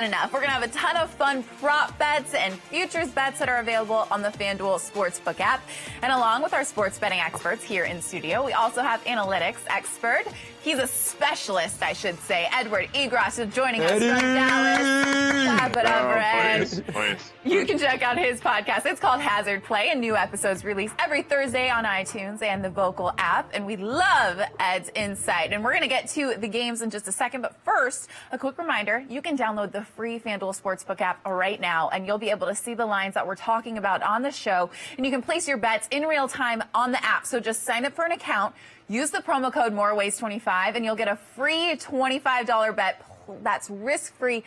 Enough. We're going to have a ton of fun prop bets and futures bets that are available on the Fanduel Sportsbook app. And along with our sports betting experts here in studio, we also have analytics expert. He's a specialist, I should say. Edward Egros is joining us from Dallas. Clap it up, Ed. Please. You can check out his podcast. It's called Hazard Play, and new episodes released every Thursday on iTunes and the Vocal app. And we love Ed's insight. And we're going to get to the games in just a second. But first, a quick reminder, you can download the free FanDuel Sportsbook app right now, and you'll be able to see the lines that we're talking about on the show. And you can place your bets in real time on the app. So just sign up for an account, use the promo code MoreWays25, and you'll get a free $25 bet that's risk-free,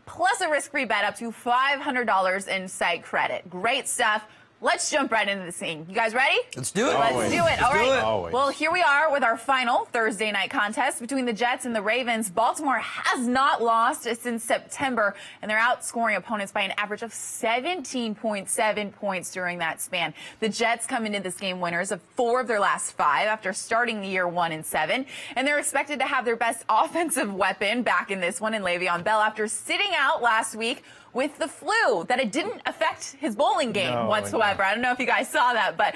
plus a risk-free bet up to $500 in site credit. Great stuff. Let's jump right into the scene. You guys ready? Let's do it. Let's do it. All right. Always. Well, here we are with our final Thursday night contest between the Jets and the Ravens. Baltimore has not lost since September, and they're outscoring opponents by an average of 17.7 points during that span. The Jets come into this game winners of 4 of their last 5 after starting the year 1-7, and they're expected to have their best offensive weapon back in this one in Le'Veon Bell after sitting out last week with the flu, that it didn't affect his bowling game whatsoever. I don't know if you guys saw that, but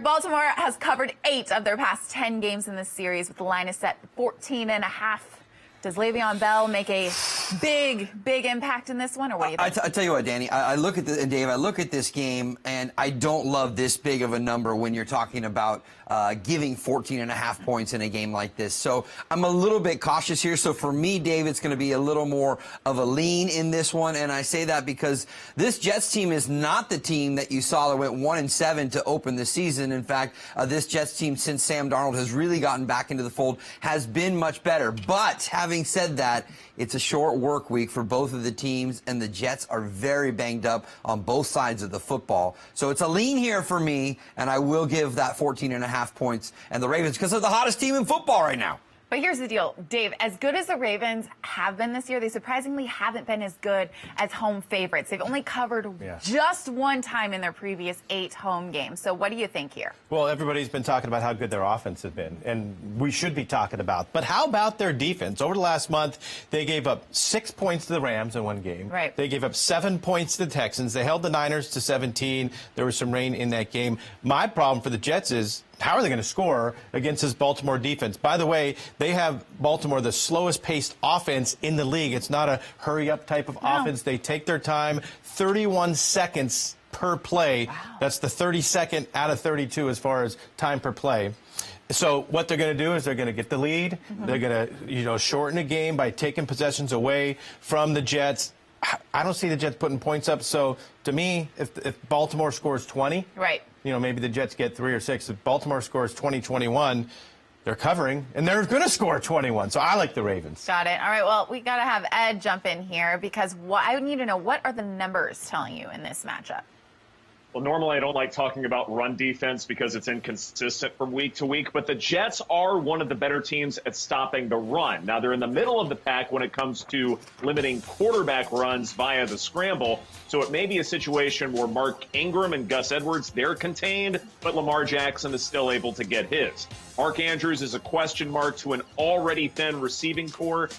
Baltimore has covered 8 of their past 10 games in this series with the line is set 14.5. Does Le'Veon Bell make a big impact in this one, or what do you think? I tell you what, Danny, I look at and Dave, I look at this game, and I don't love this big of a number when you're talking about giving 14.5 points in a game like this. So I'm a little bit cautious here. So for me, Dave, it's going to be a little more of a lean in this one, and I say that because this Jets team is not the team that you saw that went 1-7 to open the season. In fact, this Jets team, since Sam Darnold has really gotten back into the fold, has been much better. But having said that, it's a short work week for both of the teams, and the Jets are very banged up on both sides of the football. So it's a lean here for me, and I will give that 14.5 points and the Ravens because they're the hottest team in football right now. But here's the deal, Dave, as good as the Ravens have been this year, they surprisingly haven't been as good as home favorites. They've only covered just one time in their previous 8 home games. So what do you think here? Well, everybody's been talking about how good their offense has been, and we should be talking about. But how about their defense? Over the last month, they gave up 6 points to the Rams in one game. Right. They gave up 7 points to the Texans. They held the Niners to 17. There was some rain in that game. My problem for the Jets is, how are they going to score against this Baltimore defense? By the way, they have Baltimore the slowest paced offense in the league. It's not a hurry up type of offense. They take their time, 31 seconds per play. Wow. That's the 32nd out of 32 as far as time per play. So what they're going to do is they're going to get the lead. They're going to, shorten the game by taking possessions away from the Jets. I don't see the Jets putting points up. So to me, if Baltimore scores 20, right, maybe the Jets get 3 or 6. If Baltimore scores 20-21, they're covering, and they're going to score 21. So I like the Ravens. Got it. All right, well, we got to have Ed jump in here because I need to know, what are the numbers telling you in this matchup? Well, normally I don't like talking about run defense because it's inconsistent from week to week, but the Jets are one of the better teams at stopping the run. Now, they're in the middle of the pack when it comes to limiting quarterback runs via the scramble, so it may be a situation where Mark Ingram and Gus Edwards, they're contained, but Lamar Jackson is still able to get his. Mark Andrews is a question mark to an already thin receiving core.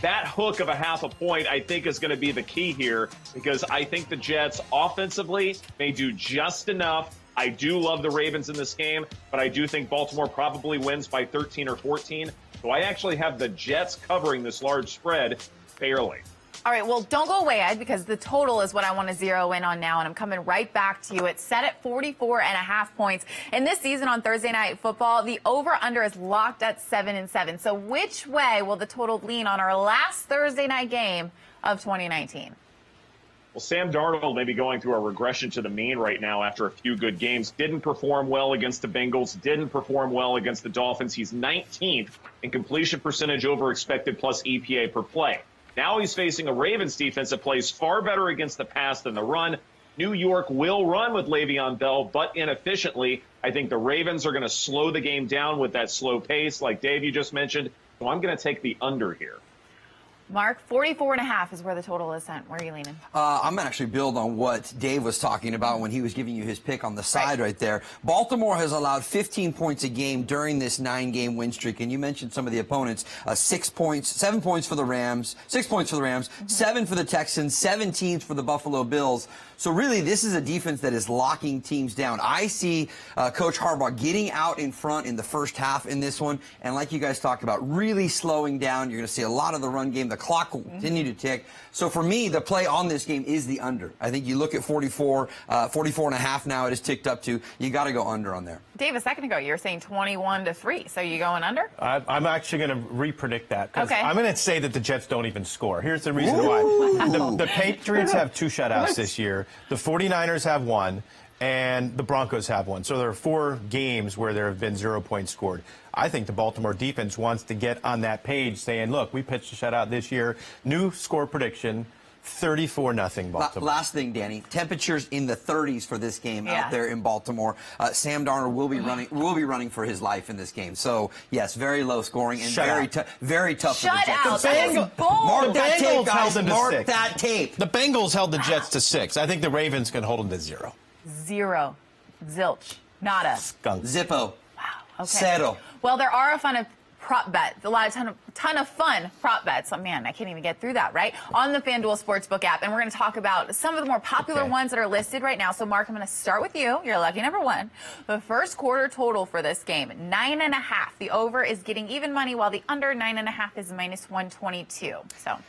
That hook of a half a point, I think, is going to be the key here because I think the Jets offensively may do just enough. I do love the Ravens in this game, but I do think Baltimore probably wins by 13 or 14. So I actually have the Jets covering this large spread fairly. All right, well, don't go away, Ed, because the total is what I want to zero in on now, and I'm coming right back to you. It's set at 44.5 points. And this season on Thursday Night Football, the over-under is locked at 7-7. So which way will the total lean on our last Thursday night game of 2019? Well, Sam Darnold may be going through a regression to the mean right now after a few good games. Didn't perform well against the Bengals. Didn't perform well against the Dolphins. He's 19th in completion percentage over expected plus EPA per play. Now he's facing a Ravens defense that plays far better against the pass than the run. New York will run with Le'Veon Bell, but inefficiently. I think the Ravens are going to slow the game down with that slow pace, like Dave, you just mentioned. So I'm going to take the under here. Mark, 44.5 is where the total is sent. Where are you leaning? I'm going to actually build on what Dave was talking about when he was giving you his pick on the side right there. Baltimore has allowed 15 points a game during this 9-game win streak, and you mentioned some of the opponents. 6 points, 7 points for the Rams, 6 points for the Rams, 7 for the Texans, 17 for the Buffalo Bills. So really, this is a defense that is locking teams down. I see Coach Harbaugh getting out in front in the first half in this one, and like you guys talked about, really slowing down. You're going to see a lot of the run game. The clock will continue to tick. So for me, the play on this game is the under. I think you look at 44 and a half now it is ticked up to. You got to go under on there. Dave, a second ago, you were saying 21-3. So you going under? I'm actually going to re-predict that. Okay. I'm going to say that the Jets don't even score. Here's the reason why. The Patriots have 2 shutouts this year. The 49ers have 1. And the Broncos have 1. So there are 4 games where there have been 0 points scored. I think the Baltimore defense wants to get on that page saying, look, we pitched a shutout this year. New score prediction, 34-0 Baltimore. Last thing, Danny. Temperatures in the 30s for this game out there in Baltimore. Sam Darnold will be running for his life in this game. So, yes, very low scoring and very tough for the Jets. That is bold. Mark that tape, guys. Mark 6. that tape. The Bengals held the Jets to 6. I think the Ravens can hold them to 0. 0. Zilch. Nada. Skunk. Zippo. Wow. Okay. Settle. Well, there are a prop bets, ton of fun prop bets. Oh man, I can't even get through that, right? On the Fanduel Sportsbook app, and we're going to talk about some of the more popular ones that are listed right now. So Mark, I'm going to start with you. You're lucky number 1. The first quarter total for this game, 9.5. The over is getting even money, while the under 9.5 is -122. So.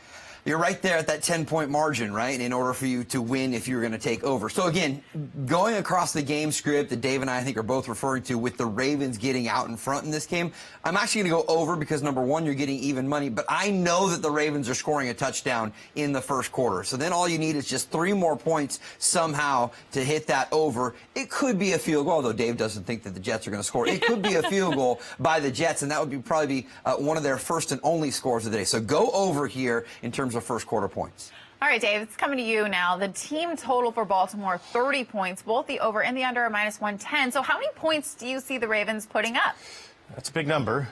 You're right there at that 10-point margin, right, in order for you to win if you're going to take over. So, again, going across the game script that Dave and I think are both referring to with the Ravens getting out in front in this game, I'm actually going to go over because, number 1, you're getting even money. But I know that the Ravens are scoring a touchdown in the first quarter. So then all you need is just 3 more points somehow to hit that over. It could be a field goal, although Dave doesn't think that the Jets are going to score. It could be a field goal by the Jets, and that would probably be one of their first and only scores of the day. So go over here in terms of first quarter points. All right, Dave, it's coming to you now. The team total for Baltimore, 30 points. Both the over and the under are -110. So how many points do you see the Ravens putting up? That's a big number,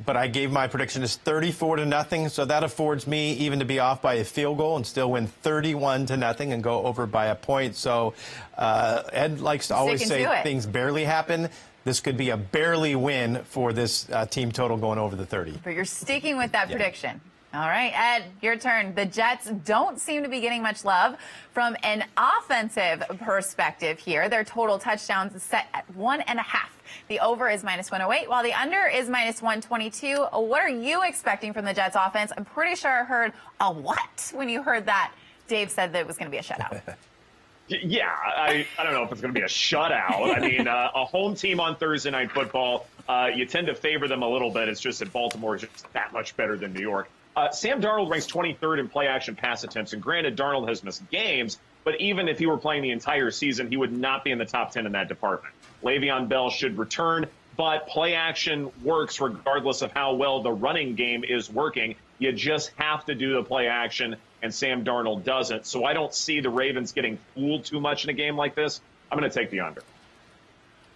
but I gave my prediction as 34-0, so that affords me even to be off by a field goal and still win 31-0 and go over by a point. So Ed likes to always say things barely happen. This could be a barely win for this team total going over the 30. But you're sticking with that prediction. All right, Ed, your turn. The Jets don't seem to be getting much love from an offensive perspective here. Their total touchdowns is set at 1.5. The over is -108, while the under is -122. What are you expecting from the Jets offense? I'm pretty sure I heard a what when you heard that Dave said that it was going to be a shutout. Yeah, I don't know if it's going to be a shutout. I mean, a home team on Thursday Night Football, you tend to favor them a little bit. It's just that Baltimore is just that much better than New York. Sam Darnold ranks 23rd in play-action pass attempts, and granted, Darnold has missed games, but even if he were playing the entire season, he would not be in the top 10 in that department. Le'Veon Bell should return, but play-action works regardless of how well the running game is working. You just have to do the play-action, and Sam Darnold doesn't. So I don't see the Ravens getting fooled too much in a game like this. I'm going to take the under.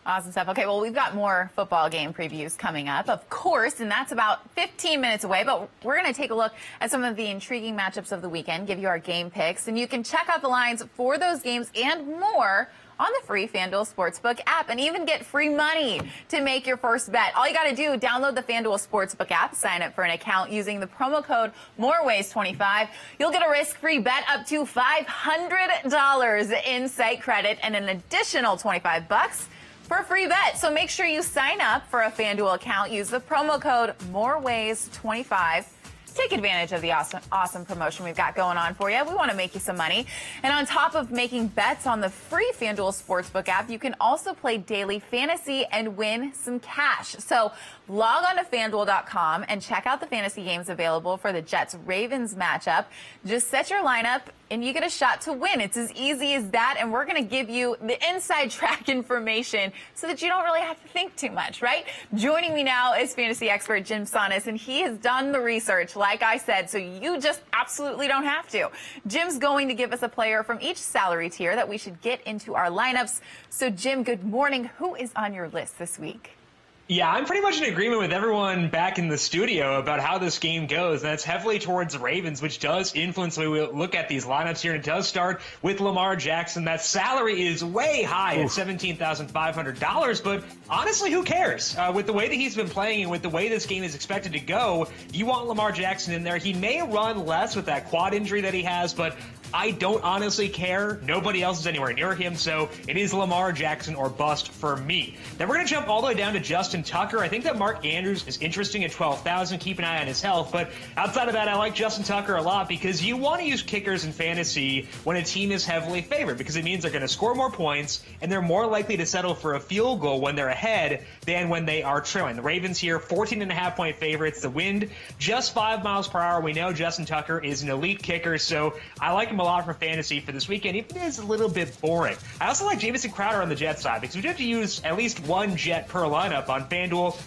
Awesome stuff. Okay, well, we've got more football game previews coming up, of course, and that's about 15 minutes away. But we're going to take a look at some of the intriguing matchups of the weekend, give you our game picks, and you can check out the lines for those games and more on the free Fanduel Sportsbook app, and even get free money to make your first bet. All you got to do, download the Fanduel Sportsbook app, sign up for an account using the promo code MOREWAYS25. You'll get a risk-free bet up to $500 in site credit and an additional $25 for a free bet. So make sure you sign up for a Fanduel account. Use the promo code MOREWAYS25. Take advantage of the awesome promotion we've got going on for you. We want to make you some money. And on top of making bets on the free FanDuel Sportsbook app, you can also play daily fantasy and win some cash. So log on to FanDuel.com and check out the fantasy games available for the Jets-Ravens matchup. Just set your lineup and you get a shot to win. It's as easy as that, and we're going to give you the inside track information so that you don't really have to think too much, right? Joining me now is fantasy expert Jim Sonis, and he has done the research, like I said, so you just absolutely don't have to. Jim's going to give us a player from each salary tier that we should get into our lineups. So, Jim, good morning. Who is on your list this week? Yeah, I'm pretty much in agreement with everyone back in the studio about how this game goes. That's heavily towards the Ravens, which does influence the way we look at these lineups here. And it does start with Lamar Jackson. That salary is way high at $17,500, but honestly, who cares? With the way that he's been playing and with the way this game is expected to go, you want Lamar Jackson in there. He may run less with that quad injury that he has, but I don't honestly care. Nobody else is anywhere near him, so it is Lamar Jackson or bust for me. Then we're going to jump all the way down to Justin Tucker. I think that Mark Andrews is interesting at 12,000. Keep an eye on his health, but outside of that, I like Justin Tucker a lot because you want to use kickers in fantasy when a team is heavily favored because it means they're going to score more points and they're more likely to settle for a field goal when they're ahead than when they are trailing. The Ravens here, 14.5-point favorites. The wind, just 5 miles per hour. We know Justin Tucker is an elite kicker, so I like him a lot for fantasy for this weekend, even if it is a little bit boring. I also like Jamison Crowder on the Jet side because we do have to use at least one Jet per lineup on Fanduel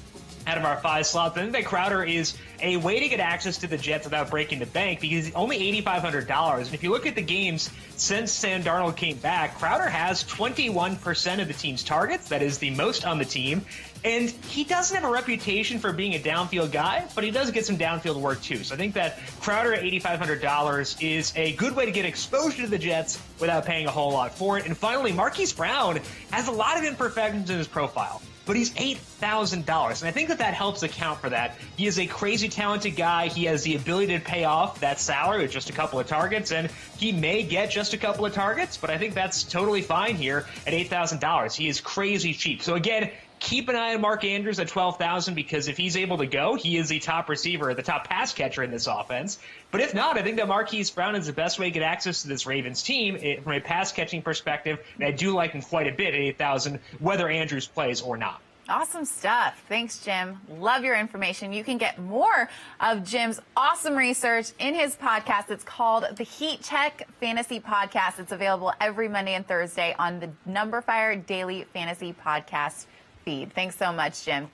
out of our 5 slots. I think that Crowder is a way to get access to the Jets without breaking the bank because he's only $8,500. And if you look at the games since Sam Darnold came back, Crowder has 21% of the team's targets. That is the most on the team. And he doesn't have a reputation for being a downfield guy, but he does get some downfield work too. So I think that Crowder at $8,500 is a good way to get exposure to the Jets without paying a whole lot for it. And finally, Marquis Brown has a lot of imperfections in his profile, but he's $8,000. And I think that helps account for that. He is a crazy talented guy. He has the ability to pay off that salary with just a couple of targets, and he may get just a couple of targets, but I think that's totally fine here at $8,000. He is crazy cheap. So again, keep an eye on Mark Andrews at 12,000 because if he's able to go, he is the top receiver, the top pass catcher in this offense. But if not, I think that Marquise Brown is the best way to get access to this Ravens team from a pass catching perspective. And I do like him quite a bit at 8,000, whether Andrews plays or not. Awesome stuff. Thanks, Jim. Love your information. You can get more of Jim's awesome research in his podcast. It's called the Heat Check Fantasy Podcast. It's available every Monday and Thursday on the Numberfire Daily Fantasy Podcast feed. Thanks so much, Jim.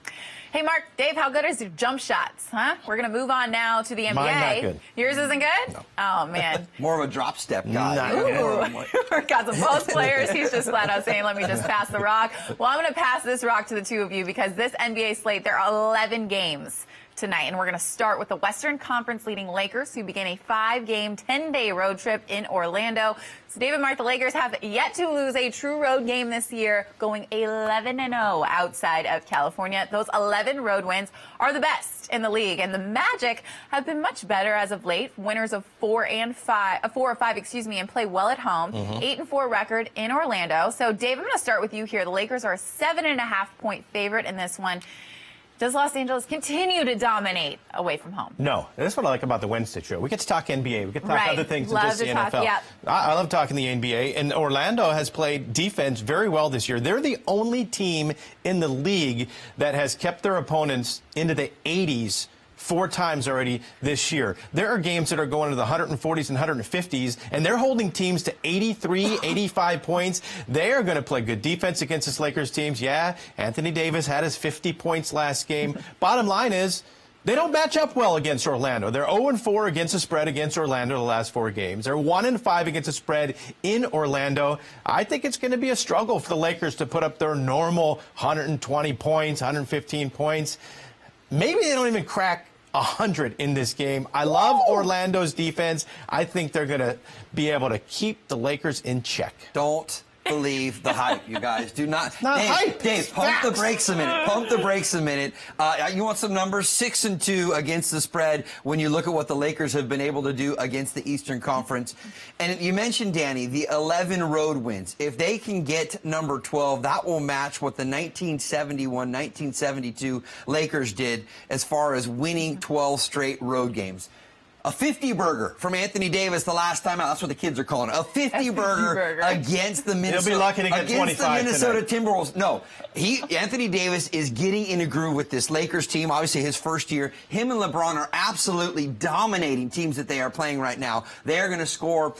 Hey, Mark, Dave, how good is your jump shots? Huh? We're going to move on now to the NBA. Mine not good. Yours isn't good? No. Oh, man. More of a drop step guy. We've got some post players. He's just flat out saying, let me just pass the rock. Well, I'm going to pass this rock to the two of you because this NBA slate, there are 11 games tonight, and we're going to start with the Western Conference leading Lakers, who begin a 5-game, 10-day road trip in Orlando. So David Mark, the Lakers have yet to lose a true road game this year, going 11-0 outside of California. Those 11 road wins are the best in the league, and the Magic have been much better as of late. Winners of 4 or 5, and play well at home. 8-4 record in Orlando. So Dave, I'm going to start with you here. The Lakers are a 7.5-point favorite in this one. Does Los Angeles continue to dominate away from home? No. That's what I like about the Wednesday show. We get to talk NBA. We get to talk other things than just the NFL. Yeah. I love talking the NBA. And Orlando has played defense very well this year. They're the only team in the league that has kept their opponents into the 80s 4 times already this year. There are games that are going to the 140s and 150s, and they're holding teams to 83, 85 points. They are going to play good defense against this Lakers teams. Yeah, Anthony Davis had his 50 points last game. Bottom line is, they don't match up well against Orlando. They're 0-4 against the spread against Orlando the last 4 games. They're 1-5 against the spread in Orlando. I think it's going to be a struggle for the Lakers to put up their normal 120 points, 115 points. Maybe they don't even crack 100 in this game. I love Orlando's defense. I think they're going to be able to keep the Lakers in check. Don't believe the hype, you guys. Do not. It's not hype. Dave, pump the brakes a minute. Pump the brakes a minute. You want some numbers? 6-2 against the spread when you look at what the Lakers have been able to do against the Eastern Conference. And you mentioned, Danny, the 11 road wins. If they can get number 12, that will match what the 1971-1972 Lakers did as far as winning 12 straight road games. A 50-burger from Anthony Davis the last time out. That's what the kids are calling it. A 50-burger against the Minnesota. He'll be lucky to get 25 Minnesota tonight. Timberwolves. No, Anthony Davis is getting in a groove with this Lakers team. Obviously, his first year. Him and LeBron are absolutely dominating teams that they are playing right now. They are going to score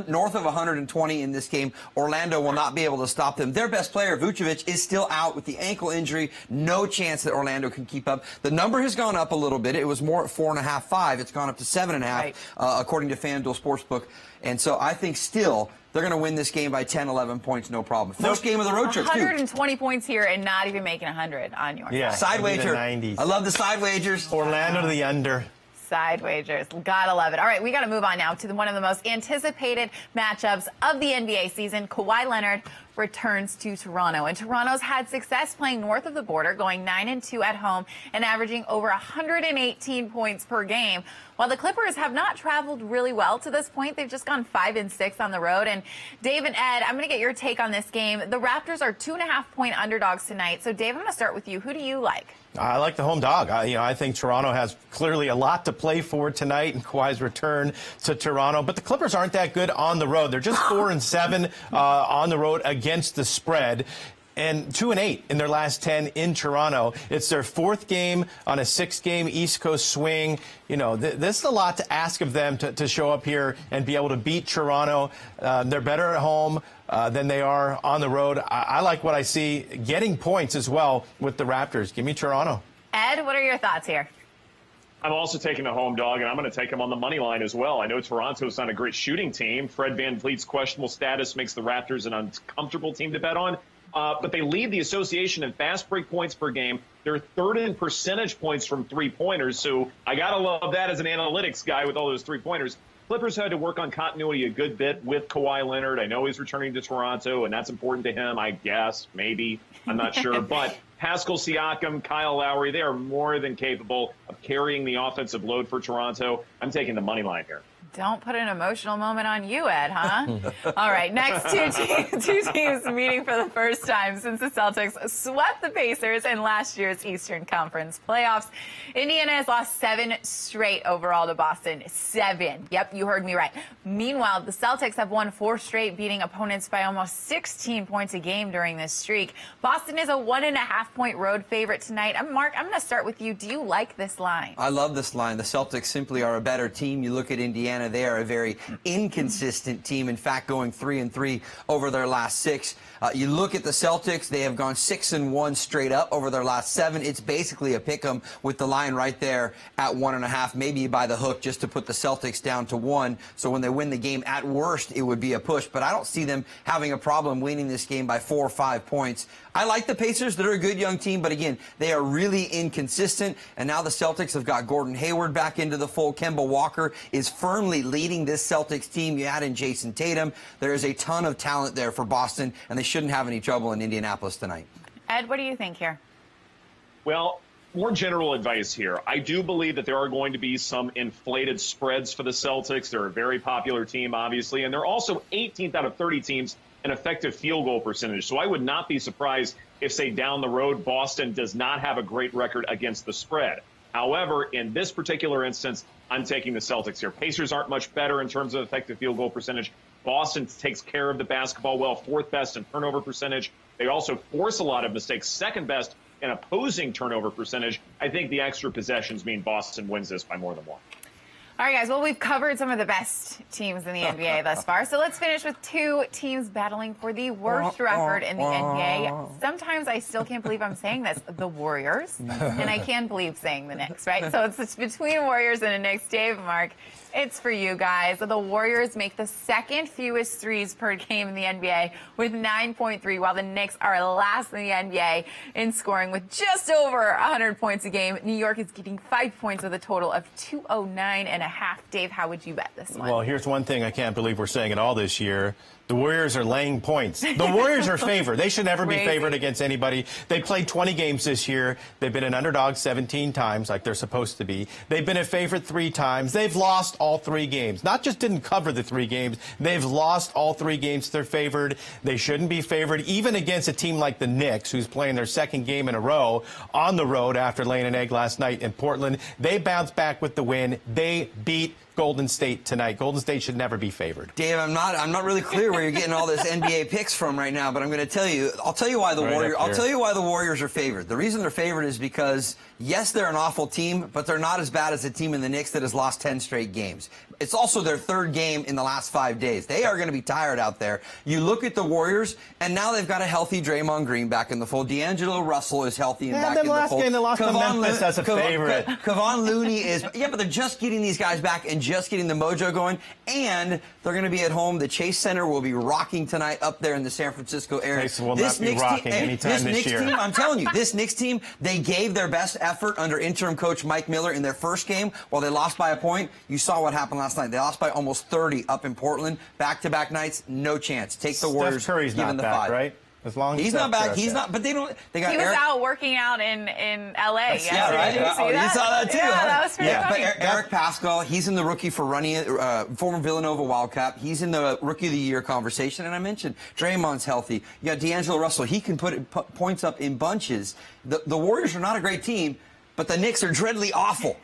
north of 120 in this game. Orlando will not be able to stop them. Their best player, Vucevic, is still out with the ankle injury. No chance that Orlando can keep up. The number has gone up a little bit. It was more at 4.5, 5. It's gone up to 7.5. 7.5, Right. According to Fanduel Sportsbook. And so I think still they're going to win this game by 10, 11 points, no problem. First game of the road trip, 120 points here and not even making 100 on your Yeah. side. Side wager. 90s. I love the side wagers. Orlando to the under. Side wagers. Gotta love it. All right, we got to move on now to one of the most anticipated matchups of the NBA season. Kawhi Leonard returns to Toronto. And Toronto's had success playing north of the border, going 9-2 at home and averaging over 118 points per game. While the Clippers have not traveled really well to this point, they've just gone 5-6 on the road. And Dave and Ed, I'm going to get your take on this game. The Raptors are 2.5-point underdogs tonight. So Dave, I'm going to start with you. Who do you like? I like the home dog. I think Toronto has clearly a lot to play for tonight in Kawhi's return to Toronto. But the Clippers aren't that good on the road. They're just 4-7 on the road against the spread, and 2-8 in their last 10 in Toronto. It's their fourth game on a 6-game East Coast swing. This is a lot to ask of them to show up here and be able to beat Toronto. They're better at home than they are on the road. I like what I see getting points as well with the Raptors. Give me Toronto. Ed, what are your thoughts here? I'm also taking the home dog, and I'm going to take him on the money line as well. I know Toronto's not a great shooting team. Fred VanVleet's questionable status makes the Raptors an uncomfortable team to bet on. But they lead the association in fast break points per game. They're third in percentage points from three-pointers, so I got to love that as an analytics guy with all those three-pointers. Clippers had to work on continuity a good bit with Kawhi Leonard. I know he's returning to Toronto, and that's important to him, I guess, maybe. I'm not sure. But Pascal Siakam, Kyle Lowry, they are more than capable of carrying the offensive load for Toronto. I'm taking the money line here. Don't put an emotional moment on you, Ed, huh? All right, next two teams meeting for the first time since the Celtics swept the Pacers in last year's Eastern Conference playoffs. Indiana has lost 7 straight overall to Boston. 7. Yep, you heard me right. Meanwhile, the Celtics have won 4 straight, beating opponents by almost 16 points a game during this streak. Boston is a 1.5-point road favorite tonight. Mark, I'm going to start with you. Do you like this line? I love this line. The Celtics simply are a better team. You look at Indiana, they are a very inconsistent team. In fact, going 3-3 over their last 6. You look at the Celtics, they have gone 6-1 straight up over their last 7. It's basically a pick 'em with the line right there at 1.5, maybe by the hook just to put the Celtics down to 1. So when they win the game, at worst, it would be a push. But I don't see them having a problem winning this game by 4 or 5 points. I like the Pacers. They're a good young team, but again, they are really inconsistent. And now the Celtics have got Gordon Hayward back into the fold. Kemba Walker is firmly leading this Celtics team. You add in Jason Tatum. There is a ton of talent there for Boston, and they shouldn't have any trouble in Indianapolis tonight. Ed, what do you think here? Well, more general advice here. I do believe that there are going to be some inflated spreads for the Celtics. They're a very popular team, obviously, and they're also 18th out of 30 teams in effective field goal percentage. So I would not be surprised if, say, down the road, Boston does not have a great record against the spread. However, in this particular instance, I'm taking the Celtics here. Pacers aren't much better in terms of effective field goal percentage. Boston takes care of the basketball well, 4th best in turnover percentage. They also force a lot of mistakes, 2nd best in opposing turnover percentage. I think the extra possessions mean Boston wins this by more than 1. All right, guys. Well, we've covered some of the best teams in the NBA thus far. So let's finish with 2 teams battling for the worst record in the NBA. Sometimes I still can't believe I'm saying this. The Warriors. And I can't believe saying the Knicks, right? So it's between Warriors and the Knicks. Dave, Mark, it's for you guys. The Warriors make the 2nd fewest threes per game in the NBA with 9.3, while the Knicks are last in the NBA in scoring with just over 100 points a game. New York is getting 5 points with a total of 209.5. Dave, how would you bet this one? Well, here's one thing I can't believe we're saying it all this year. The Warriors are laying points. The Warriors are favored. They should never be favored against anybody. They played 20 games this year. They've been an underdog 17 times, like they're supposed to be. They've been a favorite 3 times. They've lost all 3 games. Not just didn't cover the 3 games. They've lost all 3 games they're favored. They shouldn't be favored, even against a team like the Knicks, who's playing their 2nd game in a row on the road after laying an egg last night in Portland. They bounced back with the win. They beat Golden State tonight. Golden State should never be favored. Dave, I'm not really clear where you're getting all this NBA picks from right now, but I'm going to tell you. I'll tell you why the Warriors are favored. The reason they're favored is because yes, they're an awful team, but they're not as bad as the team in the Knicks that has lost 10 straight games. It's also their 3rd game in the last 5 days. They are going to be tired out there. You look at the Warriors, and now they've got a healthy Draymond Green back in the fold. D'Angelo Russell is healthy and back in the fold. Game they lost to Memphis as a favorite. Kevon Looney is, but they're just getting these guys back, and just getting the mojo going, and they're going to be at home. The Chase Center will be rocking tonight up there in the San Francisco area. Chase will not be rocking anytime this year. Team, I'm telling you, this Knicks team, they gave their best effort under interim coach Mike Miller in their first game. While they lost by a point, you saw what happened last night. They lost by almost 30 up in Portland. Back-to-back nights, no chance. Take the Warriors. Steph Curry's not back, right? As long as he's not back. He's not. But they don't. They got. He was out working out in L.A. Yeah, right. Did you see that? You saw that too. Yeah, huh? that was pretty funny. But Eric Pascal, he's in the rookie for running, former Villanova Wildcat. He's in the rookie of the year conversation. And I mentioned Draymond's healthy. You got D'Angelo Russell. He can put points up in bunches. The Warriors are not a great team, but the Knicks are dreadfully awful.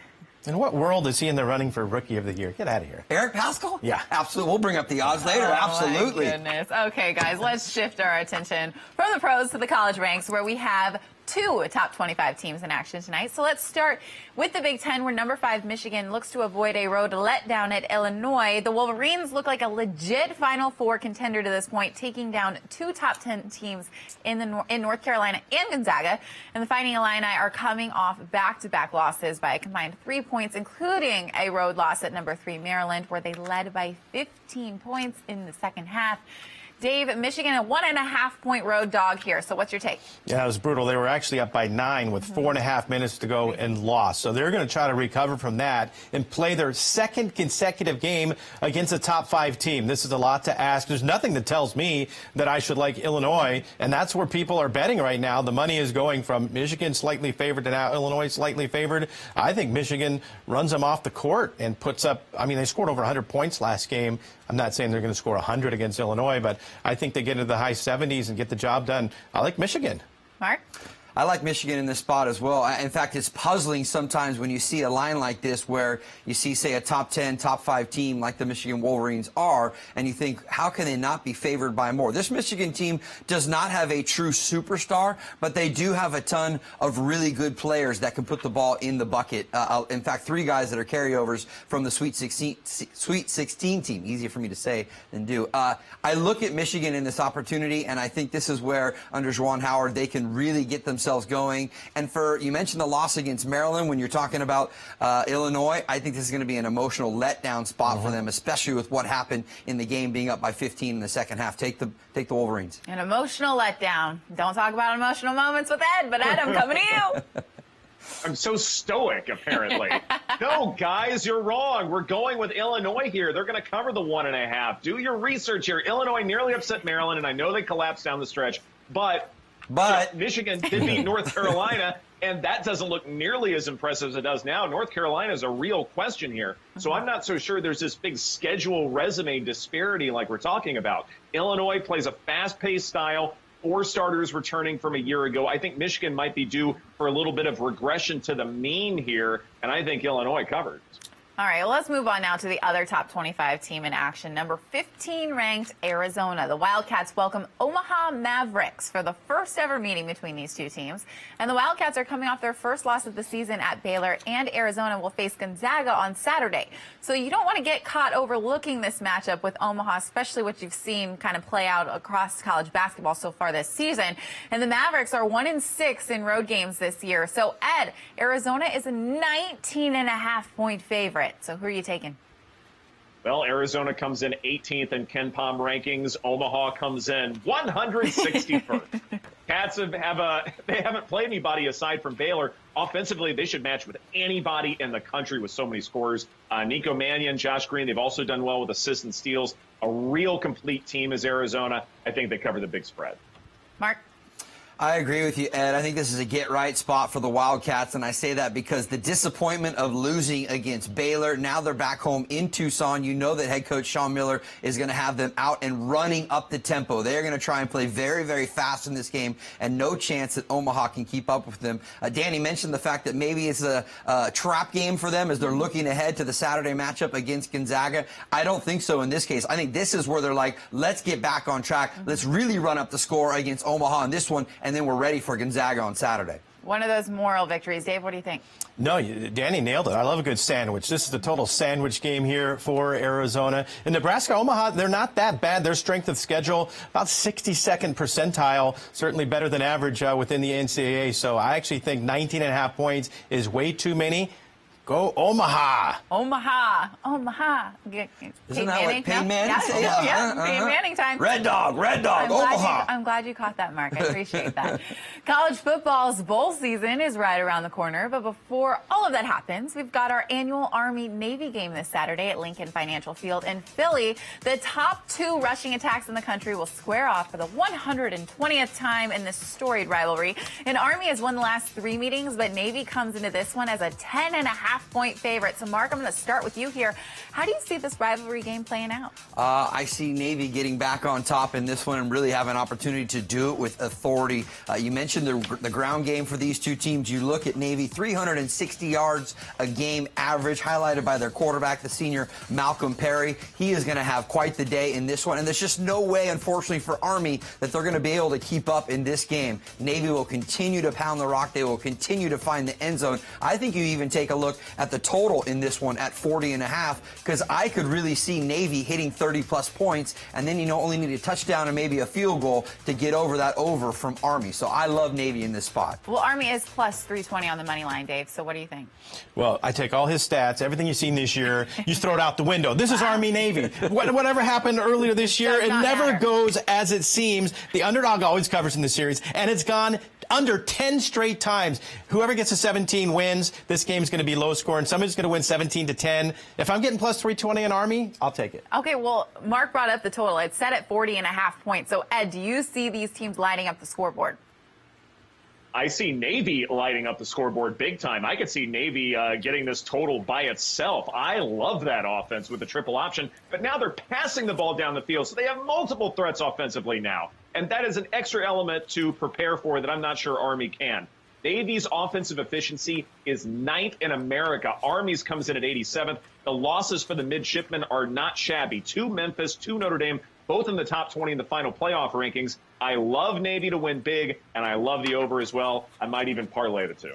In what world is he in the running for Rookie of the Year? Get out of here. Eric Pascal? Yeah. Absolutely. We'll bring up the odds later. Absolutely. My goodness. Okay, guys, let's shift our attention from the pros to the college ranks, where we have 2 top 25 teams in action tonight. So let's start with the Big Ten, where number 5 Michigan looks to avoid a road letdown at Illinois. The Wolverines look like a legit Final Four contender to this point, taking down 2 top 10 teams in North Carolina and Gonzaga. And the Fighting Illini are coming off back-to-back losses by a combined 3 points, including a road loss at number 3 Maryland, where they led by 15 points in the second half. Dave, Michigan, a 1.5-point road dog here. So what's your take? Yeah, it was brutal. They were actually up by 9 with 4.5 minutes to go and lost. So they're going to try to recover from that and play their second consecutive game against a top 5 team. This is a lot to ask. There's nothing that tells me that I should like Illinois, and that's where people are betting right now. The money is going from Michigan slightly favored to now Illinois slightly favored. I think Michigan runs them off the court and puts up, I mean, they scored over 100 points last game. I'm not saying they're going to score 100 against Illinois, but I think they get into the high 70s and get the job done. I like Michigan. Mark? I like Michigan in this spot as well. In fact, it's puzzling sometimes when you see a line like this where you see, say, a top 10, top 5 team like the Michigan Wolverines are, and you think, how can they not be favored by more? This Michigan team does not have a true superstar, but they do have a ton of really good players that can put the ball in the bucket. In fact, 3 guys that are carryovers from the Sweet 16 team. Easier for me to say than do. I look at Michigan in this opportunity, and I think this is where, under Juwan Howard, they can really get themselves going. And you mentioned the loss against Maryland when you're talking about Illinois. I think this is going to be an emotional letdown spot for them, especially with what happened in the game being up by 15 in the second half. Take the Wolverines. An emotional letdown. Don't talk about emotional moments with Ed, but Ed, I'm coming to you. I'm so stoic, apparently. No, guys, you're wrong. We're going with Illinois here. They're going to cover the 1.5. Do your research here. Illinois nearly upset Maryland, and I know they collapsed down the stretch, but Michigan did beat North Carolina, and that doesn't look nearly as impressive as it does now. North Carolina is a real question here. So I'm not so sure there's this big schedule resume disparity like we're talking about. Illinois plays a fast-paced style. 4 starters returning from a year ago. I think Michigan might be due for a little bit of regression to the mean here, and I think Illinois covers. All right, well, let's move on now to the other top 25 team in action. Number 15 ranked Arizona. The Wildcats welcome Omaha Mavericks for the first ever meeting between these 2 teams. And the Wildcats are coming off their first loss of the season at Baylor, and Arizona will face Gonzaga on Saturday. So you don't want to get caught overlooking this matchup with Omaha, especially what you've seen kind of play out across college basketball so far this season. And the Mavericks are 1-6 in road games this year. So, Ed, Arizona is a 19.5-point favorite. So who are you taking? Well, Arizona comes in 18th in Ken Pom rankings. Omaha comes in 161st. Cats they haven't played anybody aside from Baylor. Offensively, they should match with anybody in the country with so many scorers. Nico Mannion, Josh Green, they've also done well with assists and steals. A real complete team is Arizona. I think they cover the big spread. Mark? I agree with you, Ed. I think this is a get-right spot for the Wildcats, and I say that because the disappointment of losing against Baylor, now they're back home in Tucson. You know that head coach Sean Miller is going to have them out and running up the tempo. They're going to try and play very, very fast in this game, and no chance that Omaha can keep up with them. Danny mentioned the fact that maybe it's a trap game for them as they're looking ahead to the Saturday matchup against Gonzaga. I don't think so in this case. I think this is where they're like, let's get back on track. Let's really run up the score against Omaha in this one, and then we're ready for Gonzaga on Saturday. One of those moral victories. Dave, what do you think? No, Danny nailed it. I love a good sandwich. This is the total sandwich game here for Arizona. In Nebraska, Omaha, they're not that bad. Their strength of schedule, about 62nd percentile, certainly better than average within the NCAA. So I actually think 19.5 points is way too many. Go Omaha. Omaha. Isn't that what Peyton Manning said? Yeah, Peyton Manning time. Red Dog, Omaha. I'm glad you caught that, Mark. I appreciate that. College football's bowl season is right around the corner, but before all of that happens, we've got our annual Army-Navy game this Saturday at Lincoln Financial Field in Philly. The top 2 rushing attacks in the country will square off for the 120th time in this storied rivalry. And Army has won the last 3 meetings, but Navy comes into this one as a 10.5-point favorite. So, Mark, I'm going to start with you here. How do you see this rivalry game playing out? I see Navy getting back on top in this one and really have an opportunity to do it with authority. You mentioned the ground game for these two teams. You look at Navy, 360 yards a game average, highlighted by their quarterback, the senior Malcolm Perry. He is going to have quite the day in this one. And there's just no way, unfortunately, for Army that they're going to be able to keep up in this game. Navy will continue to pound the rock. They will continue to find the end zone. I think you even take a look at the total in this one at 40.5, because I could really see Navy hitting 30-plus points, and then only need a touchdown and maybe a field goal to get over that over from Army. So I love Navy in this spot. Well, Army is plus 320 on the money line, Dave. So what do you think? Well, I take all his stats, everything you've seen this year, you throw it out the window. This is Army-Navy. Whatever happened earlier this year, it never goes as it seems. The underdog always covers in the series, and it's gone under 10 straight times. Whoever gets to 17 wins. This game's going to be low scoring. Somebody's going to win 17-10. If I'm getting plus 320 in Army, I'll take it. Okay, well, Mark brought up the total. It's set at 40.5 points. So, Ed, do you see these teams lighting up the scoreboard? I see Navy lighting up the scoreboard big time. I could see Navy getting this total by itself. I love that offense with the triple option, but now they're passing the ball down the field, so they have multiple threats offensively now. And that is an extra element to prepare for that I'm not sure Army can. Navy's offensive efficiency is 9th in America. Army's comes in at 87th. The losses for the midshipmen are not shabby. 2 Memphis, 2 Notre Dame, both in the top 20 in the final playoff rankings. I love Navy to win big, and I love the over as well. I might even parlay the 2.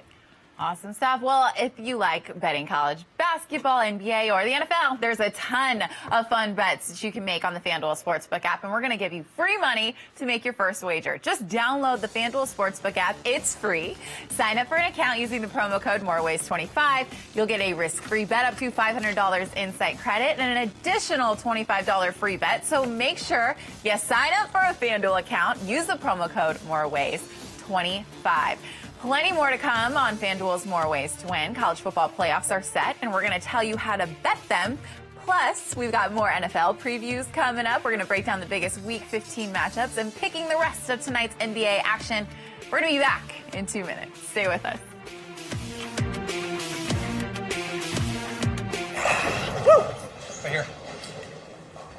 Awesome stuff. Well, if you like betting college basketball, NBA, or the NFL, there's a ton of fun bets that you can make on the Fanduel Sportsbook app, and we're going to give you free money to make your first wager. Just download the Fanduel Sportsbook app. It's free. Sign up for an account using the promo code MOREWAYS25. You'll get a risk-free bet up to $500 in-site credit and an additional $25 free bet. So make sure you sign up for a Fanduel account. Use the promo code MOREWAYS25. Plenty more to come on FanDuel's More Ways to Win. College football playoffs are set, and we're going to tell you how to bet them. Plus, we've got more NFL previews coming up. We're going to break down the biggest Week 15 matchups and picking the rest of tonight's NBA action. We're going to be back in 2 minutes. Stay with us. Right here.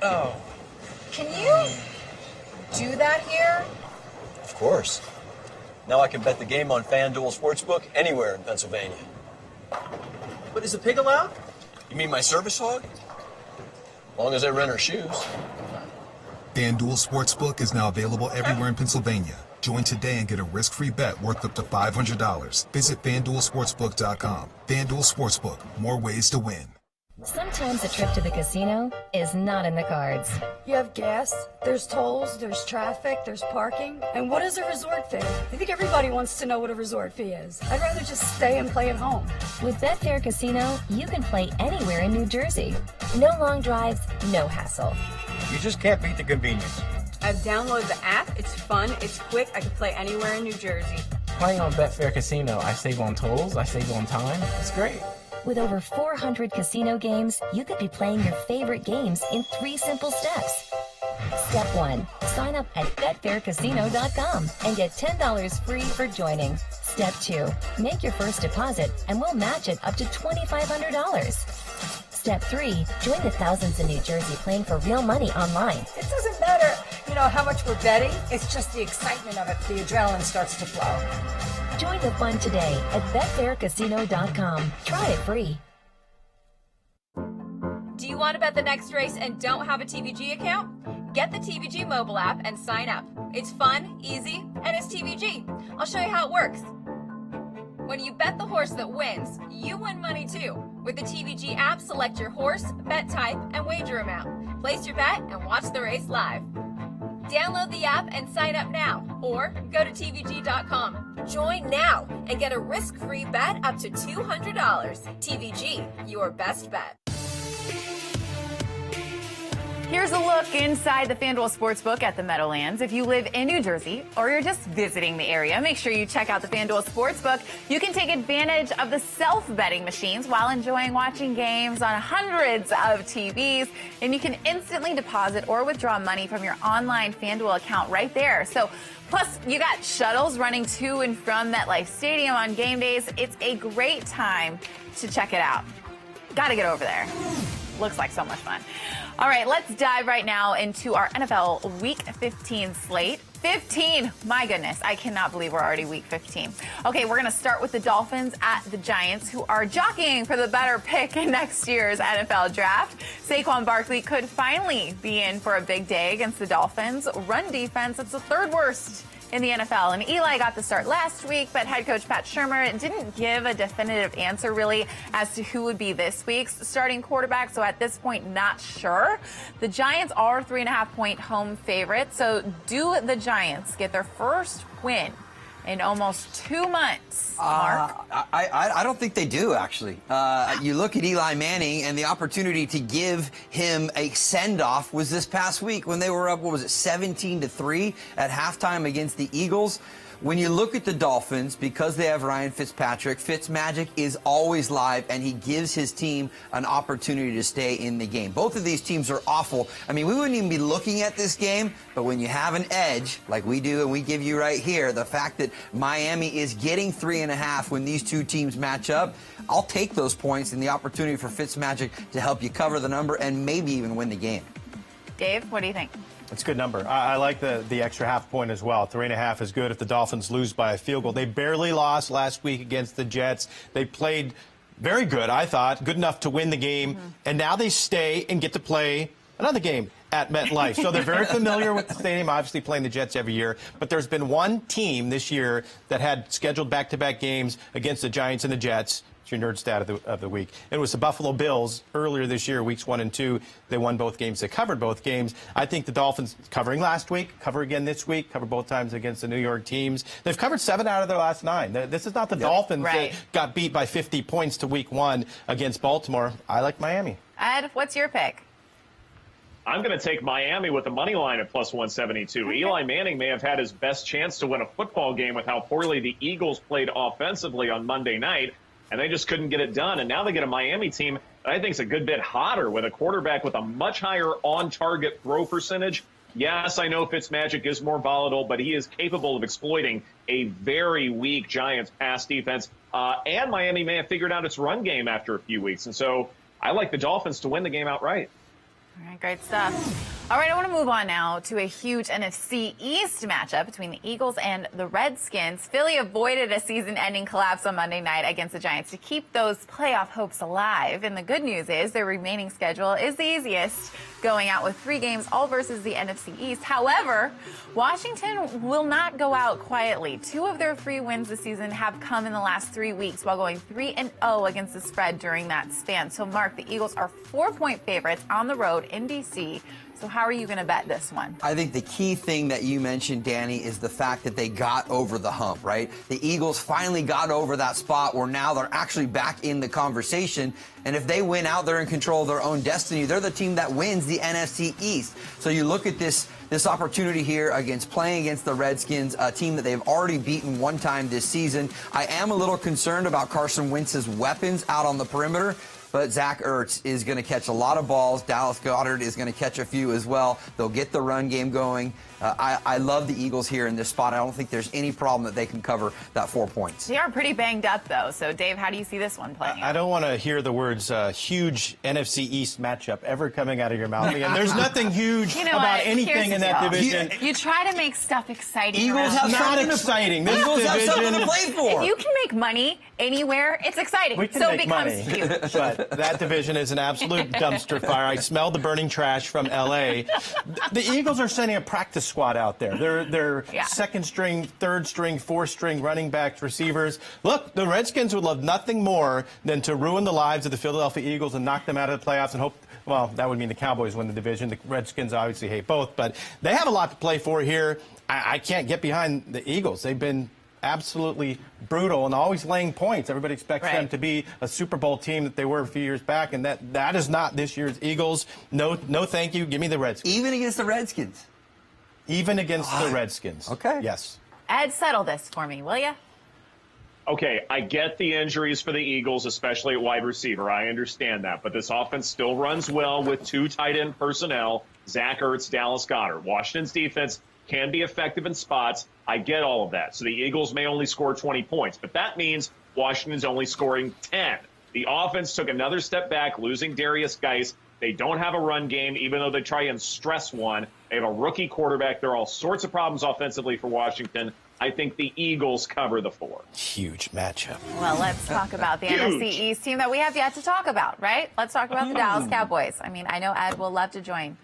Oh. Can you do that here? Of course. Now I can bet the game on FanDuel Sportsbook anywhere in Pennsylvania. But is the pig allowed? You mean my service hog? As long as I rent her shoes. FanDuel Sportsbook is now available everywhere in Pennsylvania. Join today and get a risk-free bet worth up to $500. Visit FanDuelSportsbook.com. FanDuel Sportsbook, more ways to win. Sometimes a trip to the casino is not in the cards. You have gas, there's tolls, there's traffic, there's parking. And what is a resort fee? I think everybody wants to know what a resort fee is. I'd rather just stay and play at home. With Betfair Casino, you can play anywhere in New Jersey. No long drives, no hassle. You just can't beat the convenience. I've downloaded the app. It's fun, it's quick. I can play anywhere in New Jersey. Playing on Betfair Casino, I save on tolls, I save on time. It's great. With over 400 casino games, you could be playing your favorite games in 3 simple steps. Step 1. Sign up at betfaircasino.com and get $10 free for joining. Step 2. Make your first deposit and we'll match it up to $2,500. Step 3. Join the thousands in New Jersey playing for real money online. It doesn't matter, how much we're betting. It's just the excitement of it. The adrenaline starts to flow. Join the fun today at betfaircasino.com. Try it free. Do you want to bet the next race and don't have a TVG account? Get the TVG mobile app and sign up. It's fun, easy, and it's TVG. I'll show you how it works. When you bet the horse that wins, you win money too. With the TVG app, select your horse, bet type, and wager amount. Place your bet and watch the race live. Download the app and sign up now, or go to TVG.com. Join now and get a risk-free bet up to $200. TVG, your best bet. Here's a look inside the Fanduel Sportsbook at the Meadowlands. If you live in New Jersey or you're just visiting the area, make sure you check out the Fanduel Sportsbook. You can take advantage of the self-betting machines while enjoying watching games on hundreds of TVs. And you can instantly deposit or withdraw money from your online Fanduel account right there. So, plus, you got shuttles running to and from MetLife Stadium on game days. It's a great time to check it out. Got to get over there. Looks like so much fun. All right, let's dive right now into our NFL Week 15 slate. 15, my goodness, I cannot believe we're already Week 15. Okay, we're going to start with the Dolphins at the Giants, who are jockeying for the better pick in next year's NFL draft. Saquon Barkley could finally be in for a big day against the Dolphins. Run defense, it's the third worst in the NFL. And Eli got the start last week, but head coach Pat Shurmur didn't give a definitive answer really as to who would be this week's starting quarterback. So at this point, not sure. The Giants are 3.5-point home favorites. So do the Giants get their first win in almost 2 months, Mark? I don't think they do, actually. You look at Eli Manning, and the opportunity to give him a send-off was this past week when they were up, 17-3 at halftime against the Eagles. When you look at the Dolphins, because they have Ryan Fitzpatrick, Fitzmagic is always live, and he gives his team an opportunity to stay in the game. Both of these teams are awful. I mean, we wouldn't even be looking at this game, but when you have an edge, like we do and we give you right here, the fact that Miami is getting 3.5 when these two teams match up, I'll take those points and the opportunity for Fitzmagic to help you cover the number and maybe even win the game. Dave, what do you think? It's a good number. I like the extra half point as well. 3.5 is good if the Dolphins lose by a field goal. They barely lost last week against the Jets. They played very good, I thought, good enough to win the game. And now they stay and get to play another game at MetLife. So they're very familiar with the stadium, obviously playing the Jets every year. But there's been one team this year that had scheduled back-to-back games against the Giants and the Jets. It's your nerd stat of the week. It was the Buffalo Bills earlier this year, weeks 1 and 2. They won both games. They covered both games. I think the Dolphins covering last week, cover again this week, cover both times against the New York teams. They've covered 7 out of their last 9. This is not the Dolphins that got beat by 50 points to week 1 against Baltimore. I like Miami. Ed, what's your pick? I'm going to take Miami with the money line at plus 172. Eli Manning may have had his best chance to win a football game with how poorly the Eagles played offensively on Monday night, and they just couldn't get it done. And now they get a Miami team that I think is a good bit hotter with a quarterback with a much higher on-target throw percentage. Yes, I know Fitzmagic is more volatile, but he is capable of exploiting a very weak Giants pass defense. And Miami may have figured out its run game after a few weeks. And so I like the Dolphins to win the game outright. All right, great stuff. All right, I want to move on now to a huge NFC East matchup between the Eagles and the Redskins. Philly avoided a season-ending collapse on Monday night against the Giants to keep those playoff hopes alive. And the good news is their remaining schedule is the easiest, going out with 3 games, all versus the NFC East. However, Washington will not go out quietly. 2 of their 3 wins this season have come in the last 3 weeks, while going 3-0 against the spread during that span. So, Mark, the Eagles are 4-point favorites on the road in D.C., so how are you going to bet this one? I think the key thing that you mentioned, Danny, is the fact that they got over the hump, right? The Eagles finally got over that spot where now they're actually back in the conversation. And if they win out, they're in control of their own destiny. They're the team that wins the NFC East. So you look at this opportunity here playing against the Redskins, a team that they've already beaten 1 time this season. I am a little concerned about Carson Wentz's weapons out on the perimeter. But Zach Ertz is going to catch a lot of balls. Dallas Goedert is going to catch a few as well. They'll get the run game going. I love the Eagles here in this spot. I don't think there's any problem that they can cover that 4 points. They are pretty banged up, though. So, Dave, how do you see this one playing out? I don't want to hear the words huge NFC East matchup ever coming out of your mouth again. There's nothing huge about anything in that division. You try to make stuff exciting. Eagles have not exciting. Eagles have something to play for. If you can make money anywhere, it's exciting. We can so make it becomes money. huge. But that division is an absolute dumpster fire. I smell the burning trash from L.A. The Eagles are sending a practice squad out there. They're second string, third string, fourth string running backs, receivers. Look, the Redskins would love nothing more than to ruin the lives of the Philadelphia Eagles and knock them out of the playoffs and hope Well, that would mean the Cowboys win the division. The Redskins obviously hate both, but they have a lot to play for here. I can't get behind the Eagles. They've been absolutely brutal and always laying points. Everybody expects them to be a Super Bowl team that they were a few years back, and that is not this year's Eagles. No, thank you. Give me the Redskins. Even against the Redskins? Even against the Redskins. Okay. Yes. Ed, settle this for me, will you? Okay, I get the injuries for the Eagles, especially at wide receiver. I understand that. But this offense still runs well with 2 tight end personnel, Zach Ertz, Dallas Goedert. Washington's defense can be effective in spots. I get all of that. So the Eagles may only score 20 points, but that means Washington's only scoring 10. The offense took another step back, losing Darius Geis. They don't have a run game, even though they try and stress one. They have a rookie quarterback. There are all sorts of problems offensively for Washington. I think the Eagles cover the 4. Huge matchup. Well, let's talk about the NFC East team that we have yet to talk about, right? Let's talk about the Dallas Cowboys. I mean, I know Ed will love to join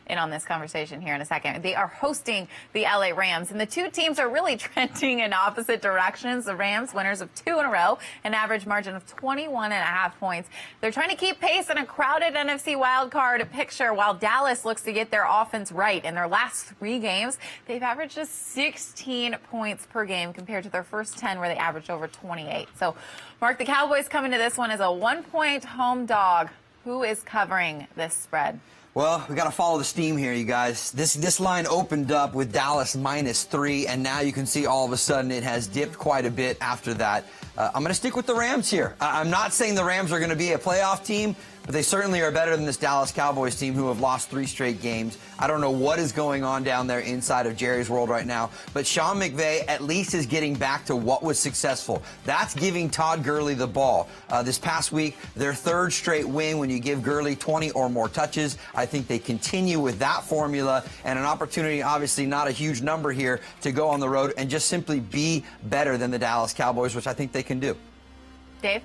in on this conversation here in a second. They are hosting the LA Rams, and the two teams are really trending in opposite directions. The Rams, winners of 2 in a row, an average margin of 21.5 points. They're trying to keep pace in a crowded NFC wildcard picture, while Dallas looks to get their offense right. In their last 3 games, they've averaged just 16 points per game compared to their first 10, where they averaged over 28. So, Mark, the Cowboys come into this one as a 1-point home dog. Who is covering this spread? Well, we got to follow the steam here, you guys. This line opened up with Dallas -3, and now you can see all of a sudden it has dipped quite a bit after that. I'm going to stick with the Rams here. I'm not saying the Rams are going to be a playoff team, but they certainly are better than this Dallas Cowboys team, who have lost 3 straight games. I don't know what is going on down there inside of Jerry's world right now, but Sean McVay at least is getting back to what was successful. That's giving Todd Gurley the ball. This past week, their 3rd straight win when you give Gurley 20 or more touches. I think they continue with that formula, and an opportunity, obviously not a huge number here, to go on the road and just simply be better than the Dallas Cowboys, which I think they can do. Dave?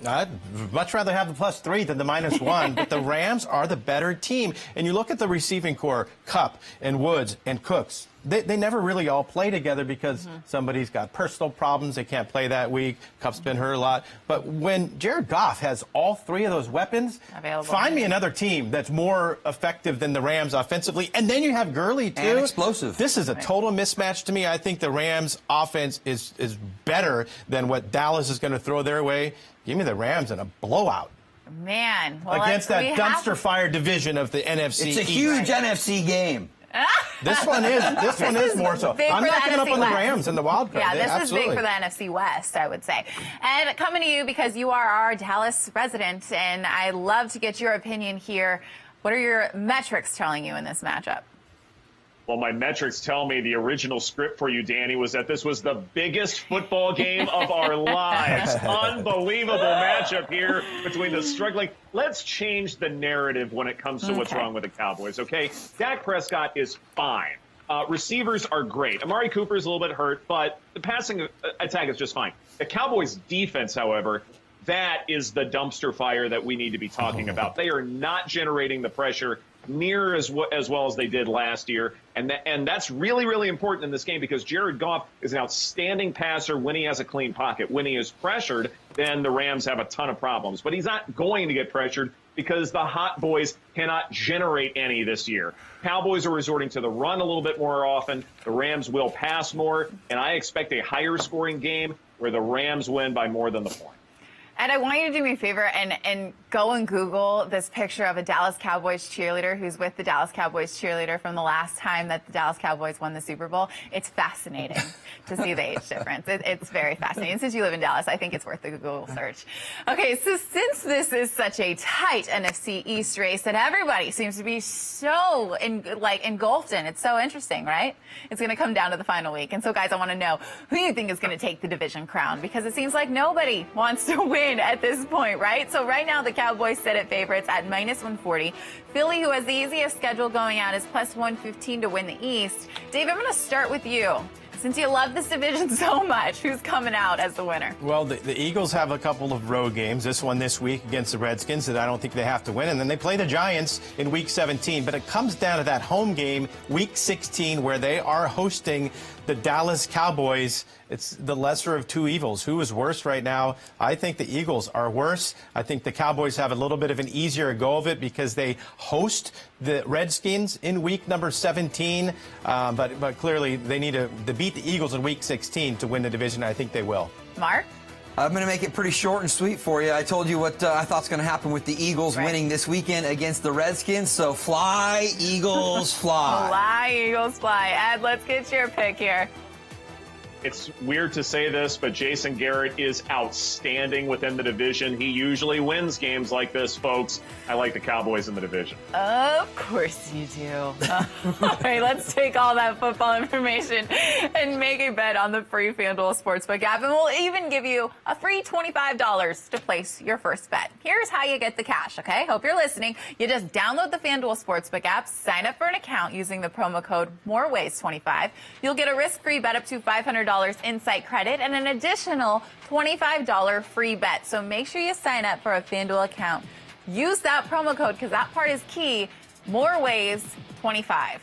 I'd much rather have the +3 than the -1, but the Rams are the better team. And you look at the receiving core, Kupp and Woods and Cooks. They never really all play together because somebody's got personal problems. They can't play that week. Kupp's been hurt a lot. But when Jared Goff has all 3 of those weapons, find me another team that's more effective than the Rams offensively. And then you have Gurley, too. And explosive. This is a total mismatch to me. I think the Rams offense is better than what Dallas is going to throw their way. Give me the Rams in a blowout. Man. Well, against that dumpster fire division of the NFC It's a East. huge NFC game. This one is more so. I'm not giving up on the Rams in the wild card. Yeah, this is big for the NFC West, I would say. And coming to you because you are our Dallas resident, and I love to get your opinion here. What are your metrics telling you in this matchup? Well, my metrics tell me the original script for you, Danny, was that this was the biggest football game of our lives. Unbelievable matchup here between the struggling. Let's change the narrative when it comes to what's wrong with the Cowboys, okay? Dak Prescott is fine. Receivers are great. Amari Cooper is a little bit hurt, but the passing attack is just fine. The Cowboys' defense, however, that is the dumpster fire that we need to be talking about. They are not generating the pressure near as well as they did last year. And that's really, really important in this game because Jared Goff is an outstanding passer when he has a clean pocket. When he is pressured, then the Rams have a ton of problems. But he's not going to get pressured because the hot boys cannot generate any this year. Cowboys are resorting to the run a little bit more often. The Rams will pass more. And I expect a higher scoring game where the Rams win by more than the point. And I want you to do me a favor and go and Google this picture of a Dallas Cowboys cheerleader who's with the Dallas Cowboys cheerleader from the last time that the Dallas Cowboys won the Super Bowl. It's fascinating to see the age difference. It's very fascinating. Since you live in Dallas, I think it's worth the Google search. Okay, so since this is such a tight NFC East race that everybody seems to be so engulfed in, it's so interesting, right? It's going to come down to the final week. And so, guys, I want to know who you think is going to take the division crown, because it seems like nobody wants to win at this point, right? So right now the Cowboys sit at favorites at -140. Philly, who has the easiest schedule going out, is +115 to win the East. Dave, I'm going to start with you. since you love this division so much, who's coming out as the winner? Well, the Eagles have a couple of road games. This one this week against the Redskins that I don't think they have to win. And then they play the Giants in Week 17. But it comes down to that home game, Week 16, where they are hosting the Dallas Cowboys. It's the lesser of two evils. Who is worse right now? I think the Eagles are worse. I think the Cowboys have a little bit of an easier go of it because they host the Redskins in week number 17. But clearly they need to beat the Eagles in Week 16 to win the division. I think they will. Mark? I'm going to make it pretty short and sweet for you. I told you what I thought's going to happen with the Eagles winning this weekend against the Redskins. So fly, Eagles, fly. Fly, Eagles, fly. Ed, let's get your pick here. It's weird to say this, but Jason Garrett is outstanding within the division. He usually wins games like this, folks. I like the Cowboys in the division. Of course you do. All right, let's take all that football information and make a bet on the free FanDuel Sportsbook app. And we'll even give you a free $25 to place your first bet. Here's how you get the cash, okay? Hope you're listening. You just download the FanDuel Sportsbook app, sign up for an account using the promo code MOREWAYS25. You'll get a risk-free bet up to $500 insight credit and an additional $25 free bet. So make sure you sign up for a FanDuel account. Use that promo code because that part is key. MOREWAYS25.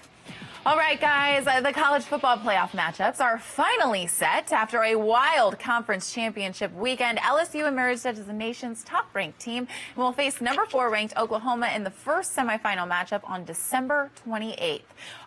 All right, guys, the college football playoff matchups are finally set. After a wild conference championship weekend, LSU emerged as the nation's top-ranked team and will face number 4 ranked Oklahoma in the first semifinal matchup on December 28th.